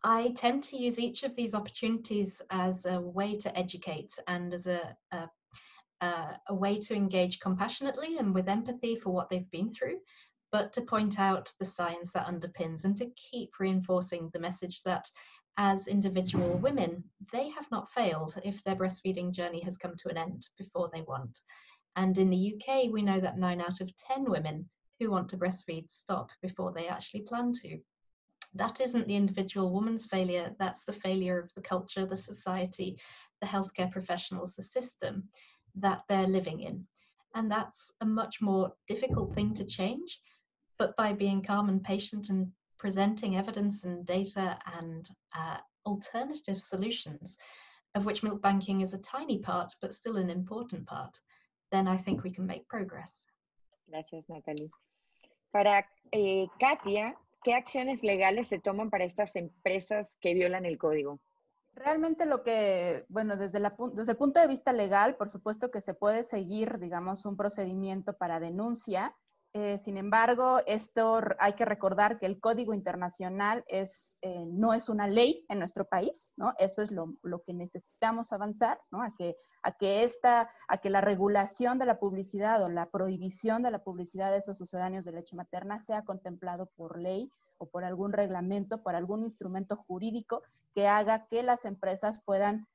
I tend to use each of these opportunities as a way to educate and as a way to engage compassionately and with empathy for what they've been through, but to point out the science that underpins and to keep reinforcing the message that as individual women, they have not failed if their breastfeeding journey has come to an end before they want. And in the UK, we know that 9 out of 10 women who want to breastfeed stop before they actually plan to. That isn't the individual woman's failure, that's the failure of the culture, the society, the healthcare professionals, the system that they're living in. And that's a much more difficult thing to change, but by being calm and patient and presenting evidence and data and alternative solutions, of which milk banking is a tiny part, but still an important part, then I think we can make progress. Gracias, Natalie. Para Katia, ¿qué acciones legales se toman para estas empresas que violan el código? Realmente lo que, bueno, desde el punto de vista legal, por supuesto que se puede seguir, digamos, un procedimiento para denuncia Sin embargo, esto hay que recordar que el Código Internacional no es una ley en nuestro país, ¿no? Eso es lo que necesitamos avanzar, ¿no? A que la regulación de la publicidad o la prohibición de la publicidad de esos sucedáneos de leche materna sea contemplado por ley o por algún reglamento, por algún instrumento jurídico que haga que las empresas puedan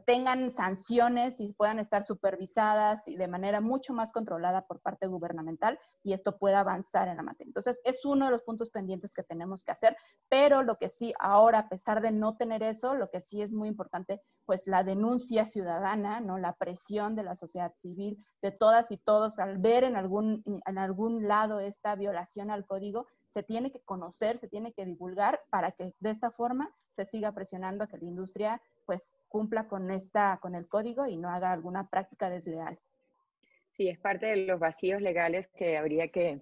tengan sanciones y puedan estar supervisadas y de manera mucho más controlada por parte gubernamental, y esto pueda avanzar en la materia. Entonces, es uno de los puntos pendientes que tenemos que hacer, pero lo que sí, ahora, a pesar de no tener eso, lo que sí es muy importante, pues la denuncia ciudadana, ¿no? La presión de la sociedad civil, de todas y todos, al ver en algún lado esta violación al código, se tiene que conocer, se tiene que divulgar para que de esta forma se siga presionando a que la industria pues cumpla con el código y no haga alguna práctica desleal. Sí, es parte de los vacíos legales que habría que,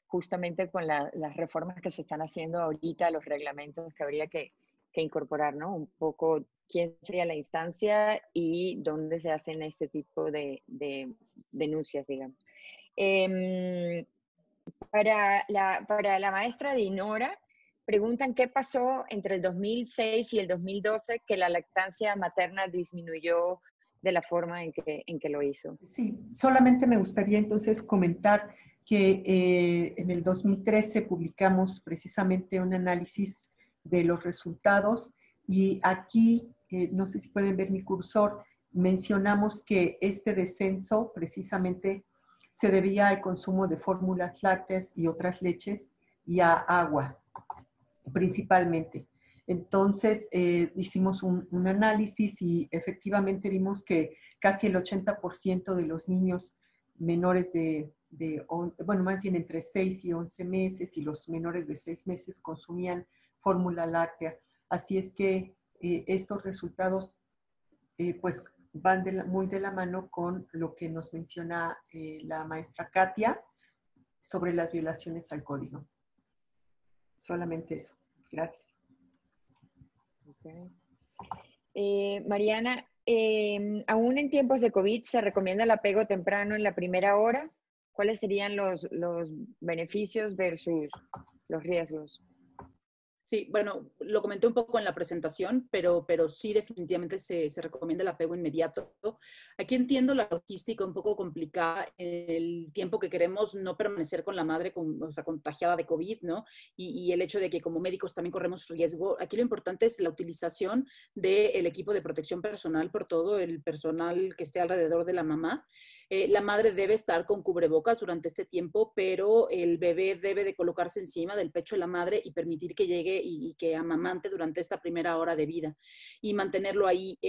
justamente con las reformas que se están haciendo ahorita, los reglamentos que habría que incorporar, ¿no? Un poco quién sería la instancia y dónde se hacen este tipo de denuncias, digamos. Para la maestra Dinora, preguntan qué pasó entre el 2006 y el 2012 que la lactancia materna disminuyó de la forma en que lo hizo. Sí, solamente me gustaría entonces comentar que en el 2013 publicamos precisamente un análisis de los resultados y aquí, no sé si pueden ver mi cursor, mencionamos que este descenso precisamente se debía al consumo de fórmulas lácteas y otras leches y a agua, principalmente. Entonces, hicimos un análisis y efectivamente vimos que casi el 80% de los niños menores bueno, más bien entre 6 y 11 meses y los menores de 6 meses consumían fórmula láctea. Así es que estos resultados, pues, van muy de la mano con lo que nos menciona la maestra Katia sobre las violaciones al código. Solamente eso. Gracias. Okay. Mariana, aún en tiempos de COVID se recomienda el apego temprano en la primera hora. ¿Cuáles serían los beneficios versus los riesgos? Sí, bueno, lo comenté un poco en la presentación, pero sí definitivamente se recomienda el apego inmediato. Aquí entiendo la logística un poco complicada, el tiempo que queremos no permanecer con la madre contagiada de COVID, ¿no? Y el hecho de que como médicos también corremos riesgo. Aquí lo importante es la utilización del equipo de protección personal por todo el personal que esté alrededor de la mamá. La madre debe estar con cubrebocas durante este tiempo, pero el bebé debe de colocarse encima del pecho de la madre y permitir que llegue y que amamante durante esta primera hora de vida y mantenerlo ahí.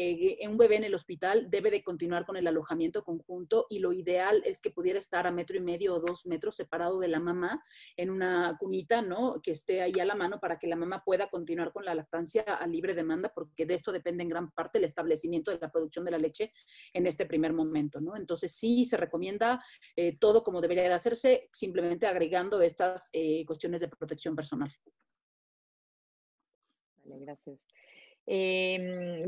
Un bebé en el hospital debe de continuar con el alojamiento conjunto y lo ideal es que pudiera estar a 1,5 metros o 2 metros separado de la mamá en una cunita, ¿no? Que esté ahí a la mano para que la mamá pueda continuar con la lactancia a libre demanda, porque de esto depende en gran parte el establecimiento de la producción de la leche en este primer momento, ¿no? Entonces sí se recomienda todo como debería de hacerse, simplemente agregando estas cuestiones de protección personal. Vale, gracias.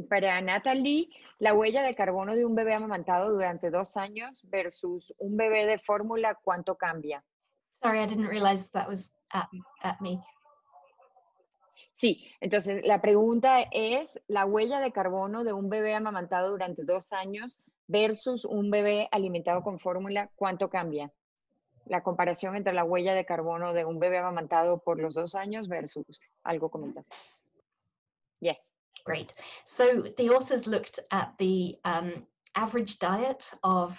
Para Natalie, la huella de carbono de un bebé amamantado durante 2 años versus un bebé de fórmula, ¿cuánto cambia? Sorry, I didn't realize that was at me. Sí, entonces la pregunta es, la huella de carbono de un bebé amamantado durante 2 años versus un bebé alimentado con fórmula, ¿cuánto cambia? La comparación entre la huella de carbono de un bebé amamantado por los 2 años versus algo comentaste. Yes. Great. So the authors looked at the average diet of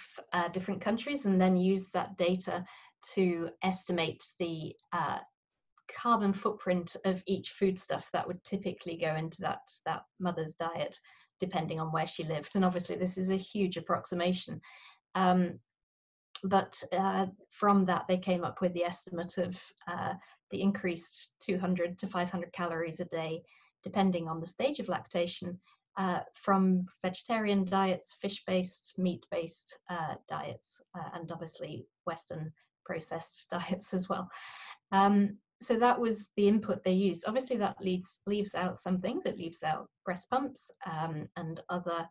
different countries and then used that data to estimate the carbon footprint of each foodstuff that would typically go into that mother's diet, depending on where she lived. And obviously this is a huge approximation. But from that, they came up with the estimate of the increased 200 to 500 calories a day, depending on the stage of lactation, from vegetarian diets, fish-based, meat-based diets, and obviously Western processed diets as well. So that was the input they used. Obviously that leaves out some things. It leaves out breast pumps and other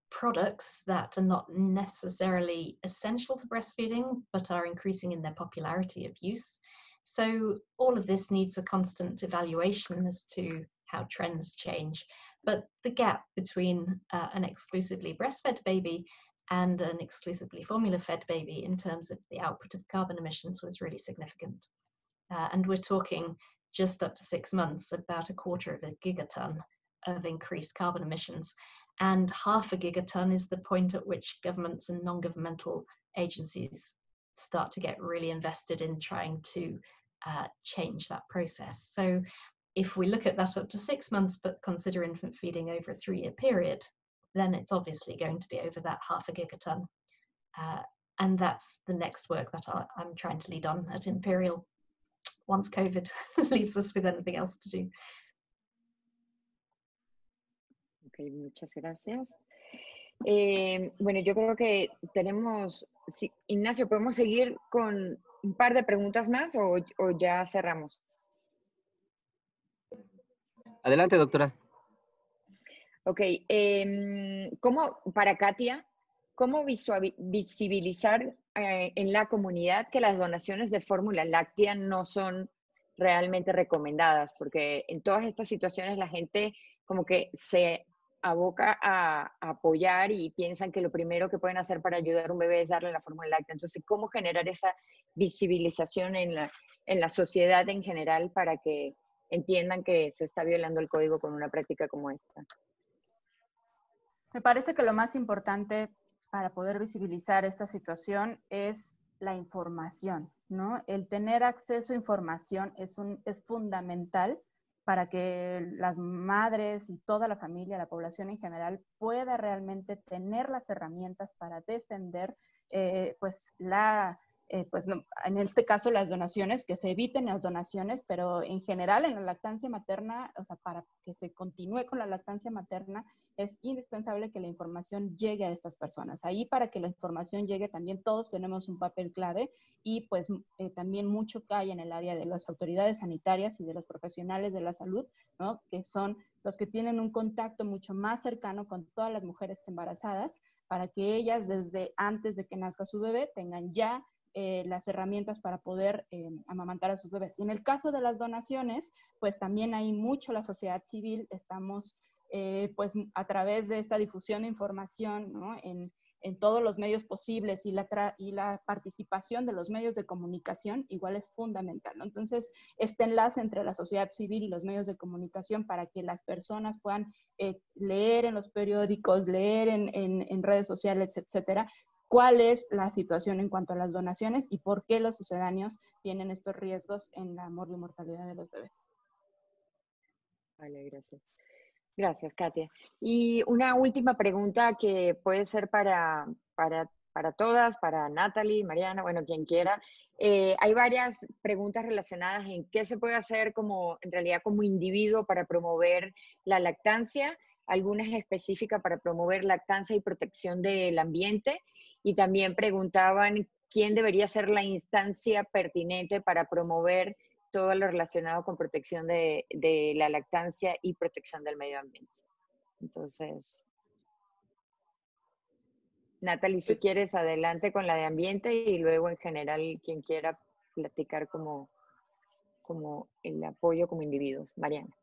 products that are not necessarily essential for breastfeeding, but are increasing in their popularity of use. So all of this needs a constant evaluation as to how trends change. But the gap between an exclusively breastfed baby and an exclusively formula-fed baby in terms of the output of carbon emissions was really significant. And we're talking just up to 6 months, about 1/4 of a gigaton of increased carbon emissions. And 1/2 gigaton is the point at which governments and non-governmental agencies start to get really invested in trying to change that process. So if we look at that up to 6 months, but consider infant feeding over a 3-year period, then it's obviously going to be over that 1/2 gigaton. And that's the next work that I'm trying to lead on at Imperial once COVID leaves us with anything else to do. Ok, muchas gracias. Bueno, yo creo que tenemos, sí, Ignacio, ¿podemos seguir con un par de preguntas más o ya cerramos? Adelante, doctora. Ok, para Katia, ¿cómo visibilizar en la comunidad que las donaciones de fórmula láctea no son realmente recomendadas? Porque en todas estas situaciones la gente como que se aboca a apoyar y piensan que lo primero que pueden hacer para ayudar a un bebé es darle la fórmula láctea. Entonces, ¿cómo generar esa visibilización en la sociedad en general para que entiendan que se está violando el código con una práctica como esta? Me parece que lo más importante para poder visibilizar esta situación es la información, ¿no? El tener acceso a información es fundamental para que las madres y toda la familia, la población en general, pueda realmente tener las herramientas para defender en este caso las donaciones, que se eviten las donaciones, pero en general en la lactancia materna, o sea, para que se continúe con la lactancia materna, es indispensable que la información llegue a estas personas. Ahí, para que la información llegue, también todos tenemos un papel clave y pues también mucho cae en el área de las autoridades sanitarias y de los profesionales de la salud, ¿no? Que son los que tienen un contacto mucho más cercano con todas las mujeres embarazadas, para que ellas desde antes de que nazca su bebé tengan ya las herramientas para poder amamantar a sus bebés. Y en el caso de las donaciones, pues también hay mucho la sociedad civil, estamos pues a través de esta difusión de información, ¿no? en todos los medios posibles, y la participación de los medios de comunicación igual es fundamental, ¿no? Entonces, este enlace entre la sociedad civil y los medios de comunicación para que las personas puedan leer en los periódicos, leer en redes sociales, etcétera, cuál es la situación en cuanto a las donaciones y por qué los sucedáneos tienen estos riesgos en la mortalidad de los bebés. Vale, gracias. Gracias, Katia. Y una última pregunta que puede ser para todas, para Natalie, Mariana, bueno, quien quiera. Hay varias preguntas relacionadas en qué se puede hacer en realidad como individuo para promover la lactancia, algunas específicas para promover lactancia y protección del ambiente. Y también preguntaban quién debería ser la instancia pertinente para promover todo lo relacionado con protección de la lactancia y protección del medio ambiente. Entonces, Natalie, si quieres, adelante con la de ambiente y luego en general quien quiera platicar como el apoyo como individuos. Mariana.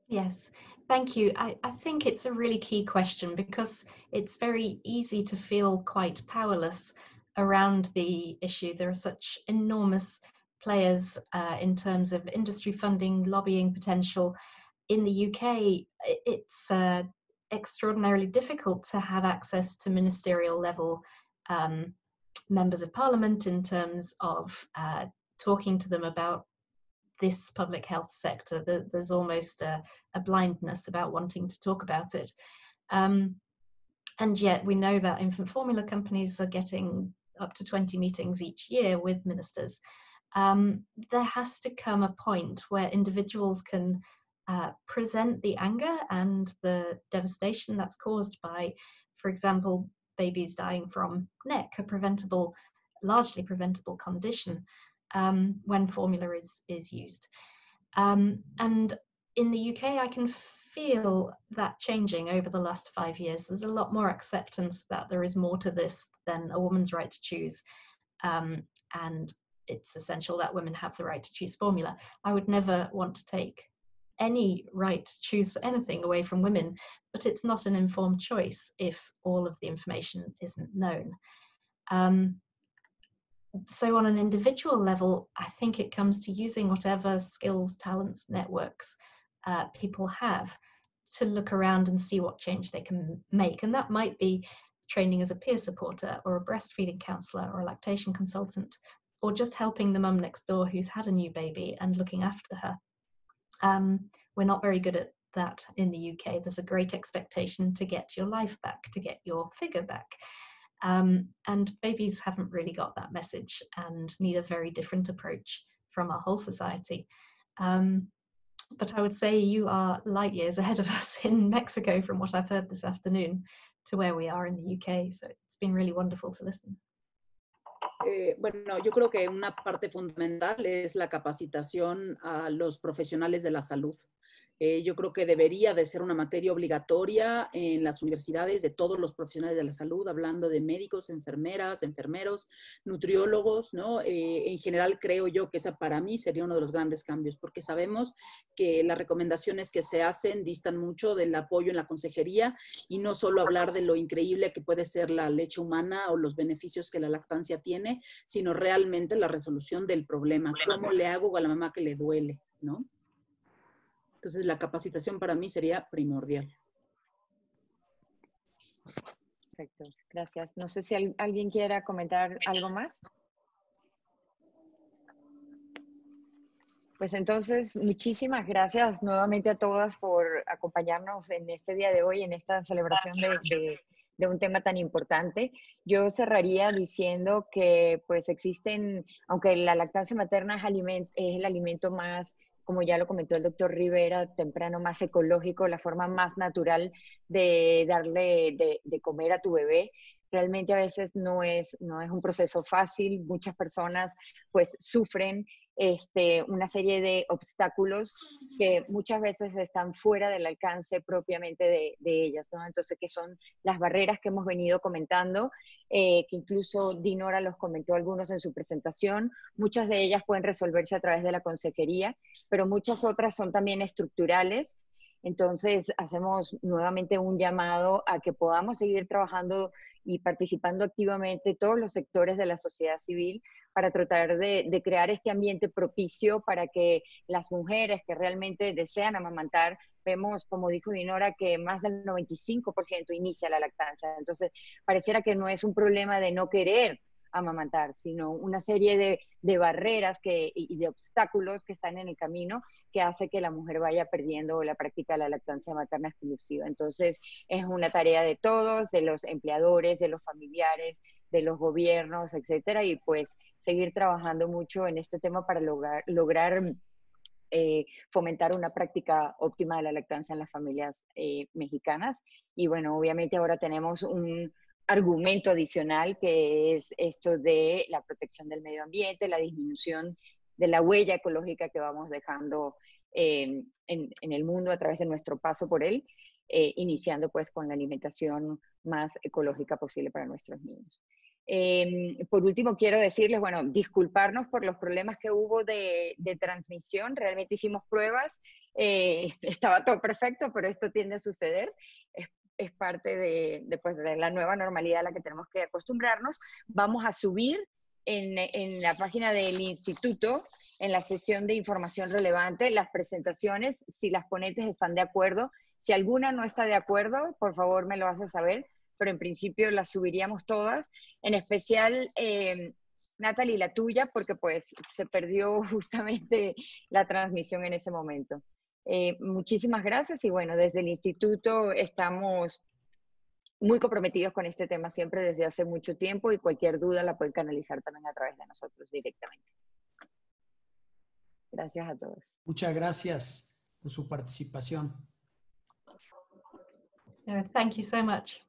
Yes, thank you. I think it's a really key question because it's very easy to feel quite powerless around the issue. There are such enormous players in terms of industry funding, lobbying potential. In the UK, it's extraordinarily difficult to have access to ministerial level members of parliament in terms of talking to them about this public health sector. There's almost a blindness about wanting to talk about it. And yet we know that infant formula companies are getting up to 20 meetings each year with ministers. There has to come a point where individuals can present the anger and the devastation that's caused by, for example, babies dying from NEC, a largely preventable condition, when formula is used. And in the UK, I can feel that changing over the last 5 years. There's a lot more acceptance that there is more to this than a woman's right to choose. And it's essential that women have the right to choose formula. I would never want to take any right to choose for anything away from women, but it's not an informed choice if all of the information isn't known. So on an individual level, I think it comes to using whatever skills, talents, networks people have to look around and see what change they can make. And that might be training as a peer supporter or a breastfeeding counsellor or a lactation consultant, or just helping the mum next door who's had a new baby and looking after her. We're not very good at that in the UK. There's a great expectation to get your life back, to get your figure back. And babies haven't really got that message and need a very different approach from our whole society. But I would say you are light years ahead of us in Mexico from what I've heard this afternoon to where we are in the UK. So it's been really wonderful to listen. Bueno, yo creo que una parte fundamental es la capacitación a los profesionales de la salud. Yo creo que debería de ser una materia obligatoria en las universidades de todos los profesionales de la salud, hablando de médicos, enfermeras, enfermeros, nutriólogos, ¿no? En general creo yo que esa para mí sería uno de los grandes cambios, porque sabemos que las recomendaciones que se hacen distan mucho del apoyo en la consejería y no solo hablar de lo increíble que puede ser la leche humana o los beneficios que la lactancia tiene, sino realmente la resolución del problema. ¿Cómo le hago a la mamá que le duele, ¿no? Entonces, la capacitación para mí sería primordial. Perfecto, gracias. No sé si alguien quiera comentar algo más. Pues entonces, muchísimas gracias nuevamente a todas por acompañarnos en este día de hoy, en esta celebración de un tema tan importante. Yo cerraría diciendo que pues existen, aunque la lactancia materna es el alimento más, como ya lo comentó el doctor Rivera, temprano, más ecológico, la forma más natural de darle de comer a tu bebé. Realmente a veces no es un proceso fácil. Muchas personas pues sufren una serie de obstáculos que muchas veces están fuera del alcance propiamente de ellas, ¿no? Entonces, que son las barreras que hemos venido comentando, que incluso Dinora los comentó algunos en su presentación. Muchas de ellas pueden resolverse a través de la consejería, pero muchas otras son también estructurales. Entonces, hacemos nuevamente un llamado a que podamos seguir trabajando y participando activamente todos los sectores de la sociedad civil para tratar de crear este ambiente propicio para que las mujeres que realmente desean amamantar, vemos, como dijo Dinora, que más del 95% inicia la lactancia. Entonces, pareciera que no es un problema de no querer amamantar, sino una serie de barreras y de obstáculos que están en el camino que hace que la mujer vaya perdiendo la práctica de la lactancia materna exclusiva. Entonces, es una tarea de todos, de los empleadores, de los familiares, de los gobiernos, etcétera, y pues seguir trabajando mucho en este tema para lograr fomentar una práctica óptima de la lactancia en las familias mexicanas. Y bueno, obviamente ahora tenemos un argumento adicional que es esto de la protección del medio ambiente, la disminución de la huella ecológica que vamos dejando en el mundo a través de nuestro paso por él, iniciando pues con la alimentación más ecológica posible para nuestros niños. Por último, quiero decirles, bueno, disculparnos por los problemas que hubo de transmisión. Realmente hicimos pruebas, estaba todo perfecto, pero esto tiende a suceder. Es parte de la nueva normalidad a la que tenemos que acostumbrarnos. Vamos a subir en la página del instituto, en la sesión de información relevante, las presentaciones, si las ponentes están de acuerdo. Si alguna no está de acuerdo, por favor me lo hace saber, pero en principio las subiríamos todas, en especial Natalie, la tuya, porque pues se perdió justamente la transmisión en ese momento. Muchísimas gracias y bueno, desde el instituto estamos muy comprometidos con este tema siempre desde hace mucho tiempo y cualquier duda la pueden canalizar también a través de nosotros directamente. Gracias a todos. Muchas gracias por su participación. Thank you so much.